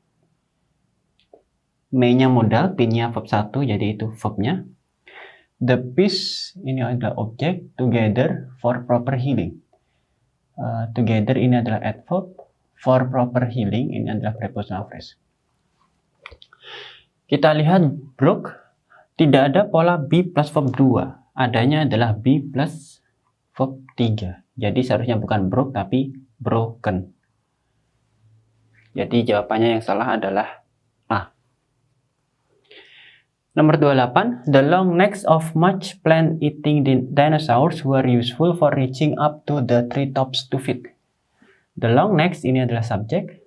may-nya modal, pin-nya verb 1, jadi itu verbnya. The piece ini adalah objek, together for proper healing. Together ini adalah adverb, for proper healing ini adalah prepositional phrase. Kita lihat broke, tidak ada pola be plus verb 2. Adanya adalah be plus verb 3. Jadi seharusnya bukan broke tapi broken. Jadi jawabannya yang salah adalah A. Nomor 28. The long necks of much plant-eating dinosaurs were useful for reaching up to the treetops to feed. The long necks ini adalah subjek.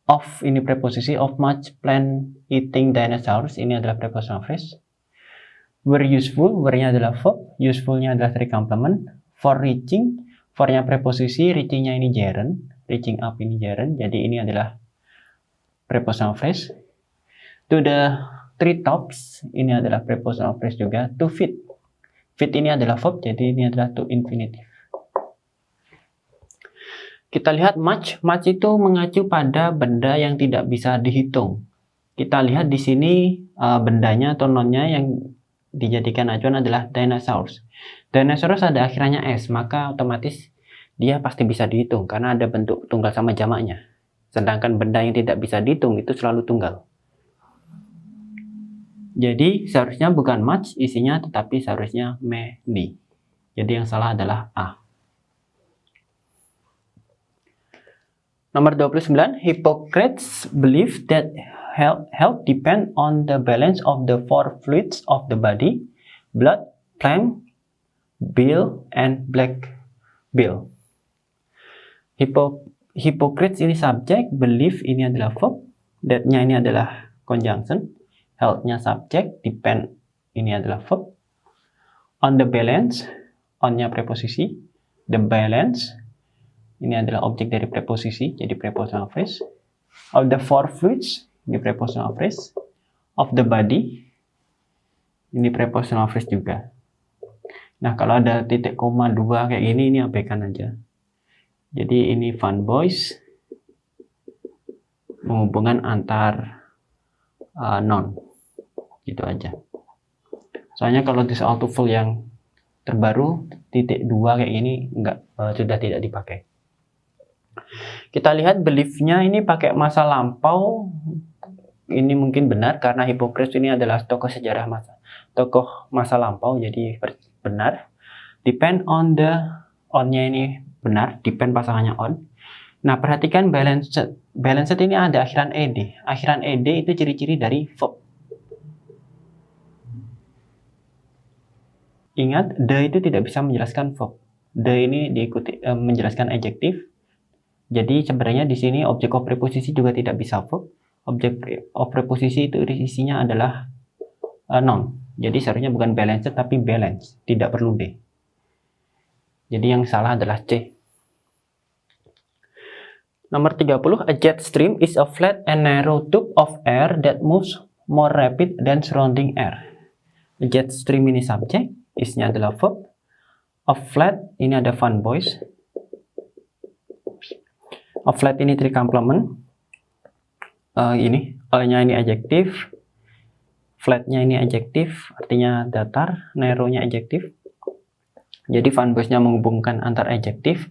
Of ini preposisi, of much plant-eating dinosaurs ini adalah prepositional phrase. Were useful, were-nya adalah verb, useful-nya adalah three complement. For reaching, for-nya preposisi, reaching-nya ini gerund, reaching up ini gerund, jadi ini adalah prepositional phrase. To the treetops, ini adalah prepositional phrase juga. To feed, feed ini adalah verb, jadi ini adalah to infinitive. Kita lihat much, much itu mengacu pada benda yang tidak bisa dihitung. Kita lihat di sini bendanya atau nonnya yang dijadikan acuan adalah dinosaurs. Dinosaurus ada akhirannya S, maka otomatis dia pasti bisa dihitung karena ada bentuk tunggal sama jamaknya. Sedangkan benda yang tidak bisa dihitung itu selalu tunggal. Jadi seharusnya bukan much isinya, tetapi seharusnya many. Jadi yang salah adalah A. Nomor 29, Hippocrates believed that health depends on the balance of the four fluids of the body: blood, phlegm, bile, and black bile. Hippocrates ini subjek, belief ini adalah verb, that-nya ini adalah conjunction, health-nya subjek, depend ini adalah verb. On the balance, on-nya preposisi, the balance ini adalah objek dari preposisi, jadi prepositional phrase. Of the four fluids, ini prepositional phrase. Of the body, Ini prepositional phrase juga. Nah, kalau ada titik koma 2 kayak gini, ini abaikan aja. Jadi ini fun boys menghubungkan antar noun, gitu aja. Soalnya kalau di soal TOEFL yang terbaru titik 2 kayak gini sudah tidak dipakai. Kita lihat belief-nya ini pakai masa lampau. Ini mungkin benar karena Hippocrates ini adalah tokoh sejarah tokoh masa lampau, jadi benar. Depend on on-nya ini benar, depend pasangannya on. Nah, perhatikan balanced. Balanced ini ada akhiran ed. Akhiran ed itu ciri-ciri dari verb. Ingat, the itu tidak bisa menjelaskan verb. The ini diikuti menjelaskan adjektif. Jadi sebenarnya di sini objek of preposisi juga tidak bisa verb. Objek of preposisi itu isinya adalah noun. Jadi seharusnya bukan balanced tapi balance, tidak perlu D. Jadi yang salah adalah C. Nomor 30, a jet stream is a flat and narrow tube of air that moves more rapid than surrounding air. A jet stream ini subjek, is-nya adalah verb. A flat ini ada fun boys. A flat ini three complement. Ini nya ini adjektif, flat-nya ini adjektif, artinya datar, narrow-nya adjektif. Jadi fun boys-nya menghubungkan antar adjektif,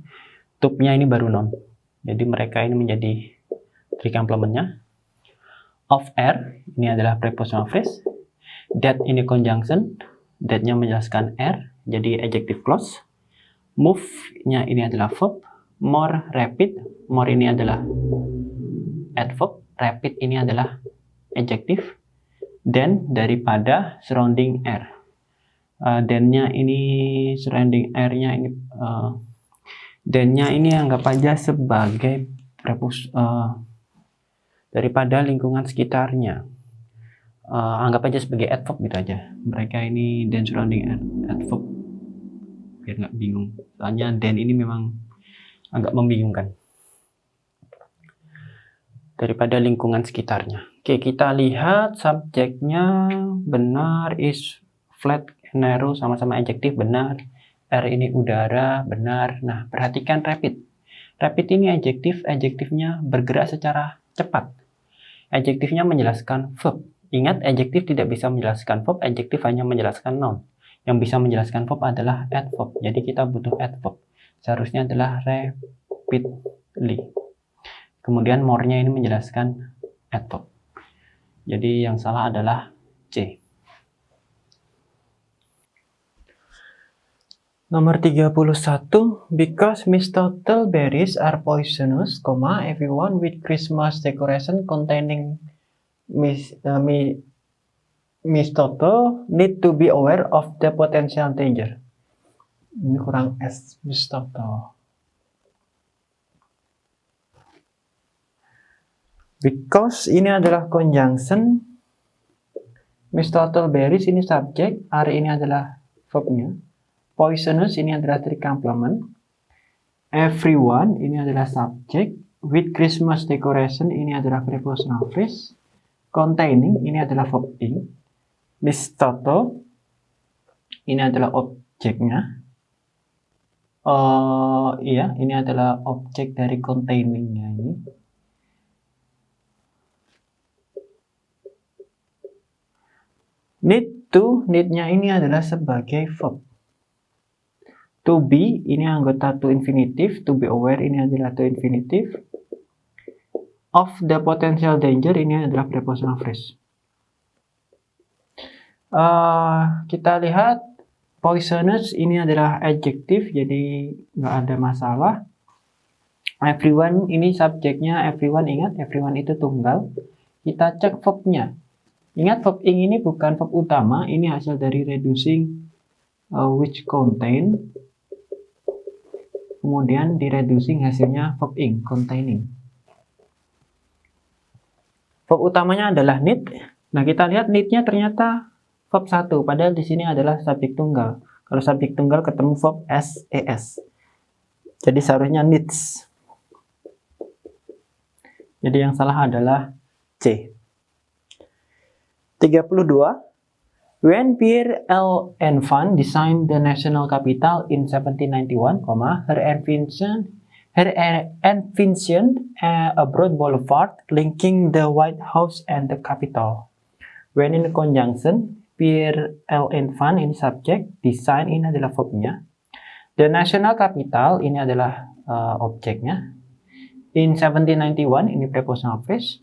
tube-nya ini baru noun. Jadi mereka ini menjadi three complement-nya. Of air ini adalah prepositional phrase. That ini conjunction, that-nya menjelaskan air, jadi adjective clause. Move-nya ini adalah verb. More rapid, more ini adalah adverb. Rapid ini adalah adjektif. Then daripada surrounding air. Then-nya ini surrounding air-nya ini then-nya ini anggap aja sebagai daripada lingkungan sekitarnya. Anggap aja sebagai adverb gitu aja. Mereka ini then surrounding air, adverb. Biar nggak bingung. Soalnya then ini memang agak membingungkan. Daripada lingkungan sekitarnya. Oke, kita lihat subjeknya benar, is flat, narrow, sama-sama adjektif benar. R ini udara, benar. Nah, perhatikan rapid. Rapid ini adjektif, adjektifnya bergerak secara cepat. Adjektifnya menjelaskan verb. Ingat, adjektif tidak bisa menjelaskan verb, adjektif hanya menjelaskan noun. Yang bisa menjelaskan verb adalah adverb. Jadi kita butuh adverb. Seharusnya adalah rapidly. Kemudian more-nya ini menjelaskan adverb. Jadi yang salah adalah C. Nomor 31, because mistletoe berries are poisonous, everyone with Christmas decoration containing mistletoe need to be aware of the potential danger. Ini kurang S, mistletoe. Because ini adalah conjunction, mistletoe berries ini subjek, are ini adalah verbnya, poisonous ini adalah three complement, everyone ini adalah subjek, with Christmas decoration ini adalah prepositional phrase, containing ini adalah verb ing, mistletoe ini adalah objeknya, ini adalah objek dari containingnya ini. Need to, need-nya ini adalah sebagai verb. To be, ini anggota to infinitive. To be aware, ini adalah to infinitive. Of the potential danger, ini adalah prepositional phrase. Kita lihat, poisonous, ini adalah adjektif, jadi nggak ada masalah. Everyone, ini subjeknya everyone, ingat, everyone itu tunggal. Kita cek verbnya. Ingat, verb ing ini bukan verb utama, ini hasil dari reducing which contain. Kemudian di reducing hasilnya verb ing, containing. Verb utamanya adalah need. Nah, kita lihat need-nya ternyata verb 1, padahal di sini adalah subjek tunggal. Kalau subjek tunggal ketemu verb SES. Jadi seharusnya needs. Jadi yang salah adalah C. 32. When Pierre L. Enfant designed the national capital in 1791, her envisioned a broad boulevard linking the White House and the Capitol. When in conjunction, Pierre L. Enfant ini subjek, design ini adalah verbnya. The national capital ini adalah objeknya. In 1791 ini prepositional phrase.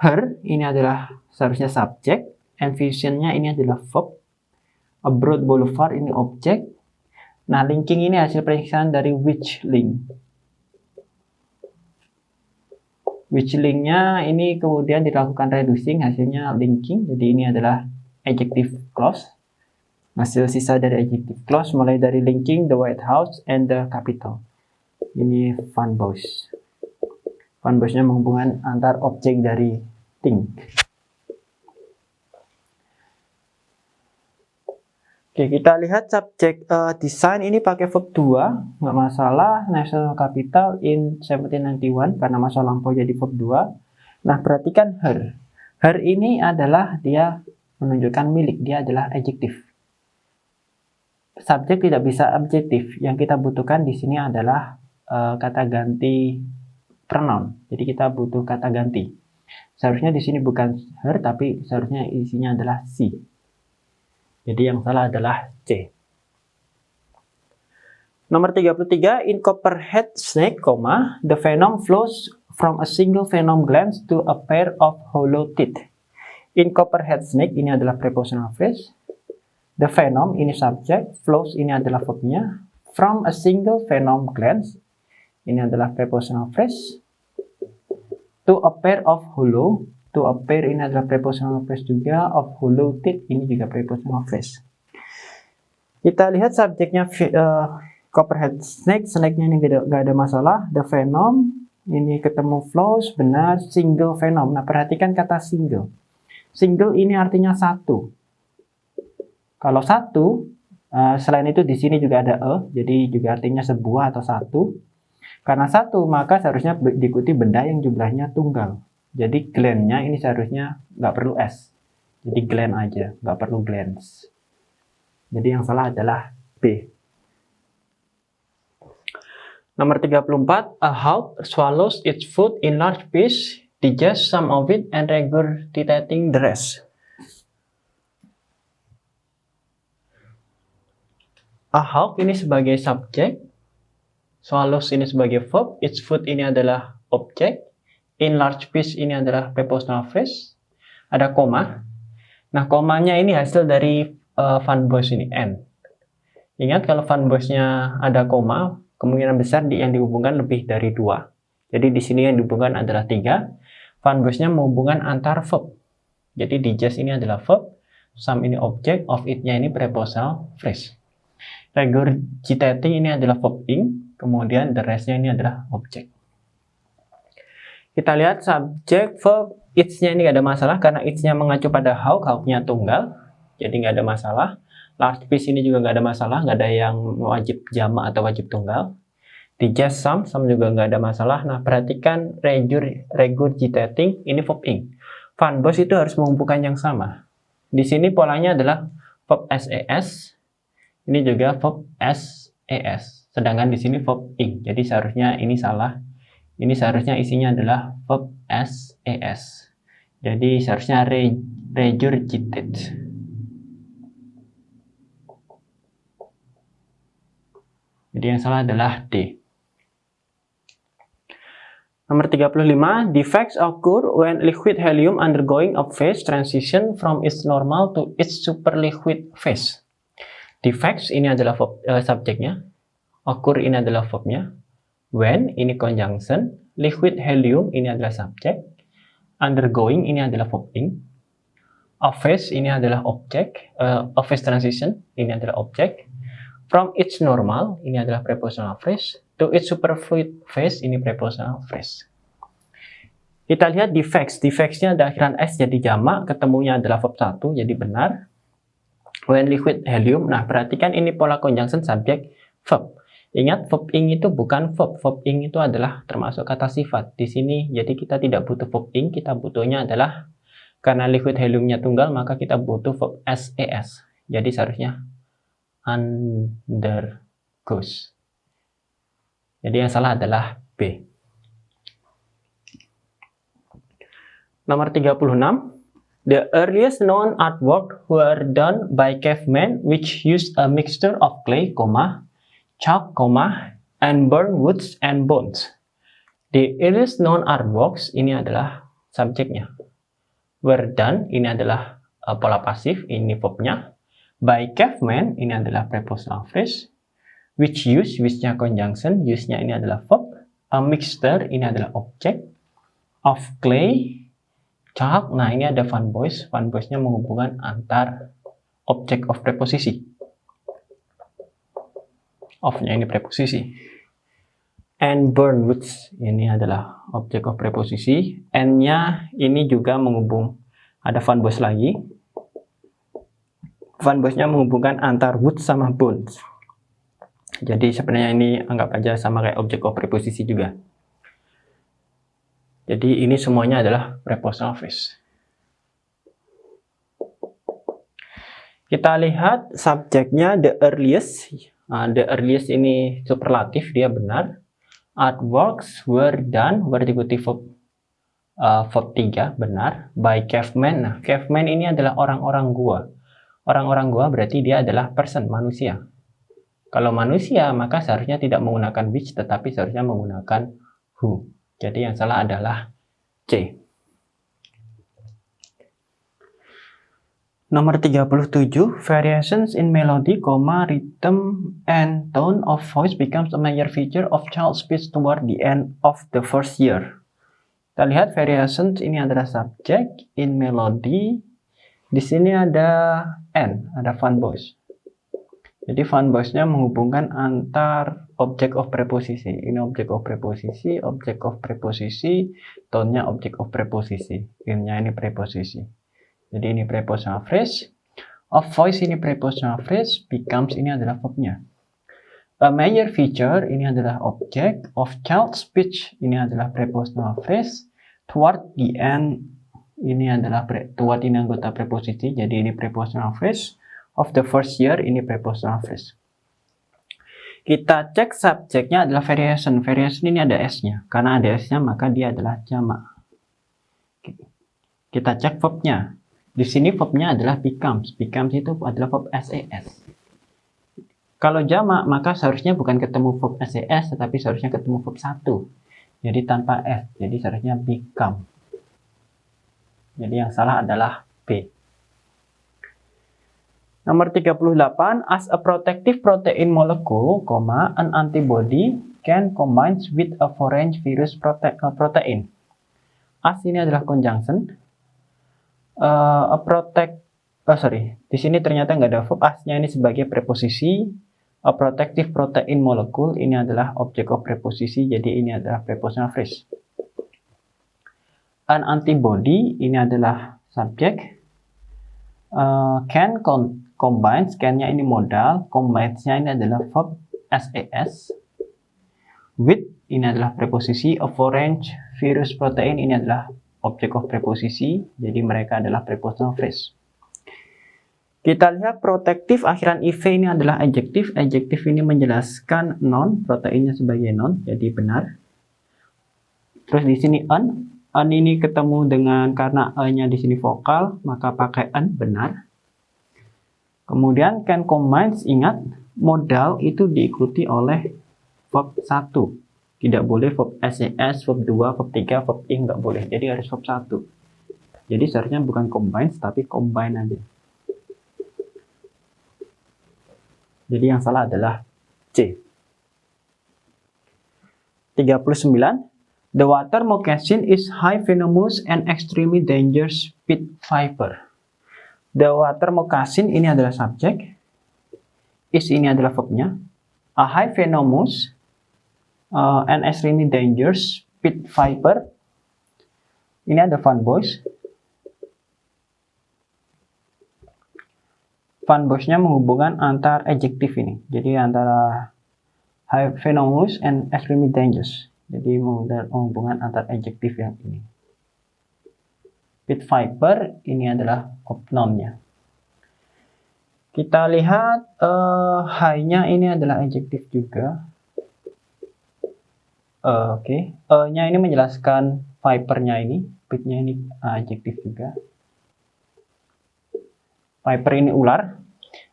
Her ini adalah seharusnya subjek. Envisionnya ini adalah verb. A broad boulevard ini objek. Nah, linking ini hasil periksaan dari which link. Which linknya ini kemudian dilakukan reducing, hasilnya linking. Jadi ini adalah adjective clause. Hasil sisa dari adjective clause mulai dari linking the White House and the Capitol. Ini Van Bosch. Van Bosch-nya menghubungkan antar objek dari thing. Oke, kita lihat subjek design ini pakai verb 2, nggak masalah. National capital in 1791 karena masa lampau jadi verb 2. Nah, perhatikan her. Her ini adalah dia menunjukkan milik, dia adalah adjektif. Subjek tidak bisa adjektif. Yang kita butuhkan di sini adalah kata ganti pronoun. Jadi kita butuh kata ganti. Seharusnya di sini bukan her, tapi seharusnya isinya adalah she. Jadi yang salah adalah C. Nomor 33, in Copperhead Snake, the venom flows from a single venom gland to a pair of hollow teeth. In Copperhead Snake ini adalah prepositional phrase. The venom ini subject, flows ini adalah verbnya. From a single venom gland ini adalah prepositional phrase. To a pair of hollow. To a pair ini adalah prepositional phrase juga. Of hollow teeth ini juga prepositional phrase. Kita lihat subjeknya Copperhead Snake. Snake-nya ini gak ada masalah. The venom ini ketemu flows, benar. Single venom. Nah, perhatikan kata single. Single ini artinya satu. Kalau satu, selain itu di sini juga ada jadi juga artinya sebuah atau satu. Karena satu, maka seharusnya diikuti benda yang jumlahnya tunggal. Jadi gland-nya ini seharusnya nggak perlu S. Jadi gland aja, nggak perlu glands. Jadi yang salah adalah B. Nomor 34, a hawk swallows its food in large piece, digests some of it and regurgitating the rest. A hawk ini sebagai subjek, swallows ini sebagai verb, its food ini adalah objek, in large piece ini adalah prepositional phrase, ada koma. Nah, komanya ini hasil dari Van Bosch ini, N. Ingat kalau Van Bosch-nya ada koma, kemungkinan besar yang dihubungkan lebih dari 2. Jadi di sini yang dihubungkan adalah 3. Van Bosch-nya menghubungkan antar verb. Jadi digest ini adalah verb, some ini objek, of it-nya ini prepositional phrase. Regurgitating ini adalah verb ing, kemudian the rest-nya ini adalah objek. Kita lihat subjek verb its-nya ini gak ada masalah karena its-nya mengacu pada hawk, hawk-nya tunggal, jadi gak ada masalah. Large piece ini juga gak ada masalah, gak ada yang wajib jamak atau wajib tunggal. Digest some juga gak ada masalah. Nah, perhatikan regurgitating ini verb ing. Van Bosch itu harus menghubungkan yang sama. Di sini polanya adalah verb SES, ini juga verb SES. Sedangkan di sini verb ing. Jadi seharusnya ini salah. Ini seharusnya isinya adalah verb SES. Jadi seharusnya regurgitate. Jadi yang salah adalah D. Nomor 35, defects occur when liquid helium undergoing a phase transition from its normal to its superliquid phase. Defects ini adalah verb, subjeknya. Occur ini adalah verbnya. When ini conjunction, liquid helium ini adalah subjek, undergoing ini adalah verb ing, a phase ini adalah objek, a phase transition ini adalah objek, from its normal ini adalah prepositional phrase, to its superfluid phase ini prepositional phrase. Kita lihat defects, defects-nya ada akhiran S jadi jamak, ketemunya adalah verb 1 jadi benar. When liquid helium, nah perhatikan ini pola conjunction subjek verb. Ingat, verb ing itu bukan verb. Verb ing itu adalah termasuk kata sifat. Di sini, jadi kita tidak butuh verb ing, kita butuhnya adalah Karena liquid heliumnya tunggal, maka kita butuh verb SES. Jadi seharusnya undergoes. Jadi yang salah adalah B. Nomor 36. The earliest known artwork were done by cavemen which used a mixture of clay, chalk, and burnt woods and bones. The earliest known artworks, ini adalah subjeknya. Were done, ini adalah pola pasif, ini verbnya. By cavemen, ini adalah prepositional phrase. Which use, which-nya conjunction, use-nya ini adalah verb. A mixture, ini adalah objek. Of clay, chalk, nah ini ada fun boys. Fun boys-nya menghubungkan antar objek of preposisi. Of-nya ini preposisi. And burn woods, ini adalah objek of preposisi. And-nya ini juga menghubung, ada fun boys lagi. Fun boys-nya menghubungkan antar woods sama bones. Jadi sebenarnya ini anggap aja sama kayak objek of preposisi juga. Jadi ini semuanya adalah prepositional phrase. Kita lihat subjeknya the earliest. The earliest ini superlatif, dia benar. Artworks were done, were diikuti verb 3, benar. By cavemen. Nah, cavemen ini adalah orang-orang gua. Orang-orang gua berarti dia adalah person, manusia. Kalau manusia, maka seharusnya tidak menggunakan which, tetapi seharusnya menggunakan who. Jadi yang salah adalah C. Nomor 37, variations in melody, rhythm, and tone of voice becomes a major feature of child speech toward the end of the first year. Kita lihat variations ini adalah subjek, in melody. Di sini ada N, ada fun voice. Jadi fun voice-nya menghubungkan antar objek of preposisi. Ini objek of preposisi, tone-nya objek of preposisi. In-nya ini preposisi. Jadi ini prepositional phrase. Of voice ini prepositional phrase, becomes ini adalah verb-nya. A major feature ini adalah objek, of child speech ini adalah prepositional phrase. Toward the end ini adalah toward ini anggota preposisi, jadi ini prepositional phrase. Of the first year ini prepositional phrase. Kita cek subjeknya adalah variation. Variation ini ada S-nya. Karena ada S-nya maka dia adalah jamak. Kita cek verbnya. Di sini verbnya adalah becomes. Becomes itu adalah verb SES. Kalau jamak maka seharusnya bukan ketemu verb SES tetapi seharusnya ketemu verb 1. Jadi tanpa S. Jadi seharusnya become. Jadi yang salah adalah B. Nomor 38, as a protective protein molecule, an antibody can combine with a foreign virus protein. As ini adalah conjunction. Di sini ternyata nggak ada verb. As-nya ini sebagai preposisi. A protective protein molecule ini adalah object of preposisi, jadi ini adalah prepositional phrase. An antibody ini adalah subjek. Can combines, can-nya ini modal, combines-nya ini adalah verb SES. With ini adalah preposisi, a foreign virus protein ini adalah object of preposisi, jadi mereka adalah prepositional phrase. Kita lihat protective akhiran IV ini adalah adjektif. Adjektif ini menjelaskan noun, proteinnya sebagai noun, jadi benar. Terus di sini an ini ketemu dengan karena a-nya di sini vokal, maka pakai an, benar. Kemudian can combines, ingat modal itu diikuti oleh verb 1. Tidak boleh verb SES, verb 2, verb 3, verb ing, nggak boleh. Jadi harus verb 1. Jadi seharusnya bukan combines tapi combine aja. Jadi yang salah adalah C. 39. The water moccasin is high venomous and extremely dangerous pit viper. The water moccasin ini adalah subjek. Is ini adalah verbnya. A high venomous and extremely dangerous pit viper. Ini ada fun boys. Fun boys-nya menghubungkan antar adjektif ini. Jadi antara high venomous and extremely dangerous. Jadi menghubungkan antar adjektif yang ini. Pit viper ini adalah noun-nya. Kita lihat high-nya ini adalah adjektif juga. Oke. E-nya ini menjelaskan viper-nya ini, pit-nya ini adjektif juga. Viper ini ular.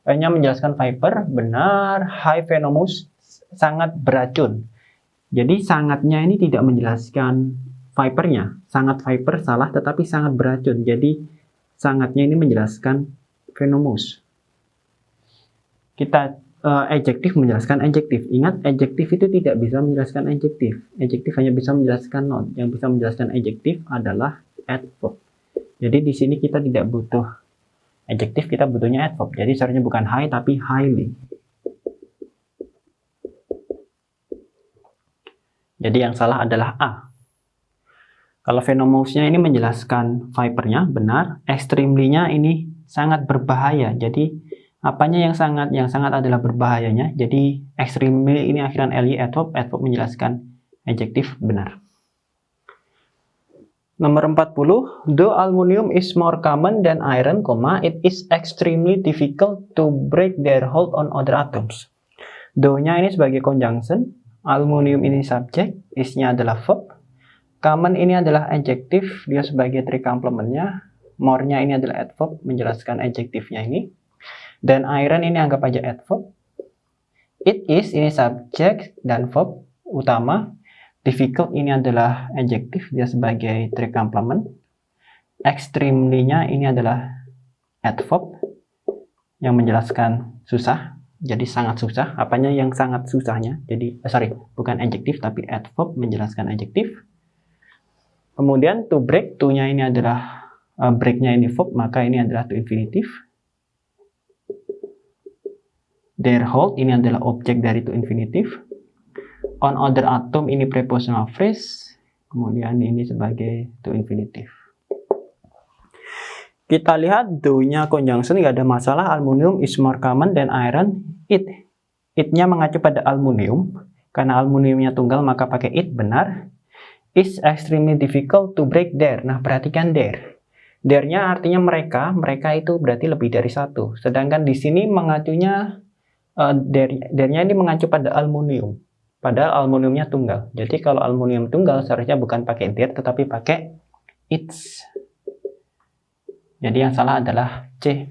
E-nya menjelaskan viper, benar. High venomous, sangat beracun. Jadi sangatnya ini tidak menjelaskan vipernya. Sangat viper salah, tetapi sangat beracun. Jadi sangatnya ini menjelaskan venomous. Kita adjektif menjelaskan adjektif. Ingat, adjektif itu tidak bisa menjelaskan adjektif. Adjektif hanya bisa menjelaskan noun. Yang bisa menjelaskan adjektif adalah adverb. Jadi di sini kita tidak butuh adjektif, kita butuhnya adverb. Jadi seharusnya bukan high tapi highly. Jadi yang salah adalah A. Kalau venomous-nya ini menjelaskan viper-nya, benar. Extremely-nya ini sangat berbahaya. Jadi apanya yang sangat? Yang sangat adalah berbahayanya. Jadi extremely ini akhiran ly, adverb menjelaskan adjektif, benar. Nomor 40, though aluminium is more common than iron, it is extremely difficult to break their hold on other atoms. Though-nya ini sebagai conjunction, aluminium ini subjek, is-nya adalah verb, common ini adalah adjektif, dia sebagai three complement-nya, more-nya ini adalah adverb, menjelaskan adjektifnya ini, dan iron ini anggap aja adverb, it is ini subjek dan verb utama, difficult ini adalah adjektif, dia sebagai three complement, extremely-nya ini adalah adverb, yang menjelaskan susah, jadi sangat susah. Apanya yang sangat susahnya? Jadi bukan adjektif tapi adverb menjelaskan adjektif. Kemudian to break, to-nya ini adalah break-nya ini verb, maka ini adalah to infinitive. Their hold ini adalah objek dari to infinitive. On other atom ini prepositional phrase. Kemudian ini sebagai to infinitive. Kita lihat do-nya conjunction, nggak ada masalah. Aluminium is more common than iron. It-nya mengacu pada aluminium. Karena aluminiumnya tunggal maka pakai it, benar. Is extremely difficult to break there. Nah, perhatikan there. There-nya artinya mereka. Mereka itu berarti lebih dari satu. Sedangkan di sini mengacunya there-nya ini mengacu pada aluminium. Padahal aluminiumnya tunggal. Jadi kalau aluminium tunggal seharusnya bukan pakai there tetapi pakai its. Jadi yang salah adalah C.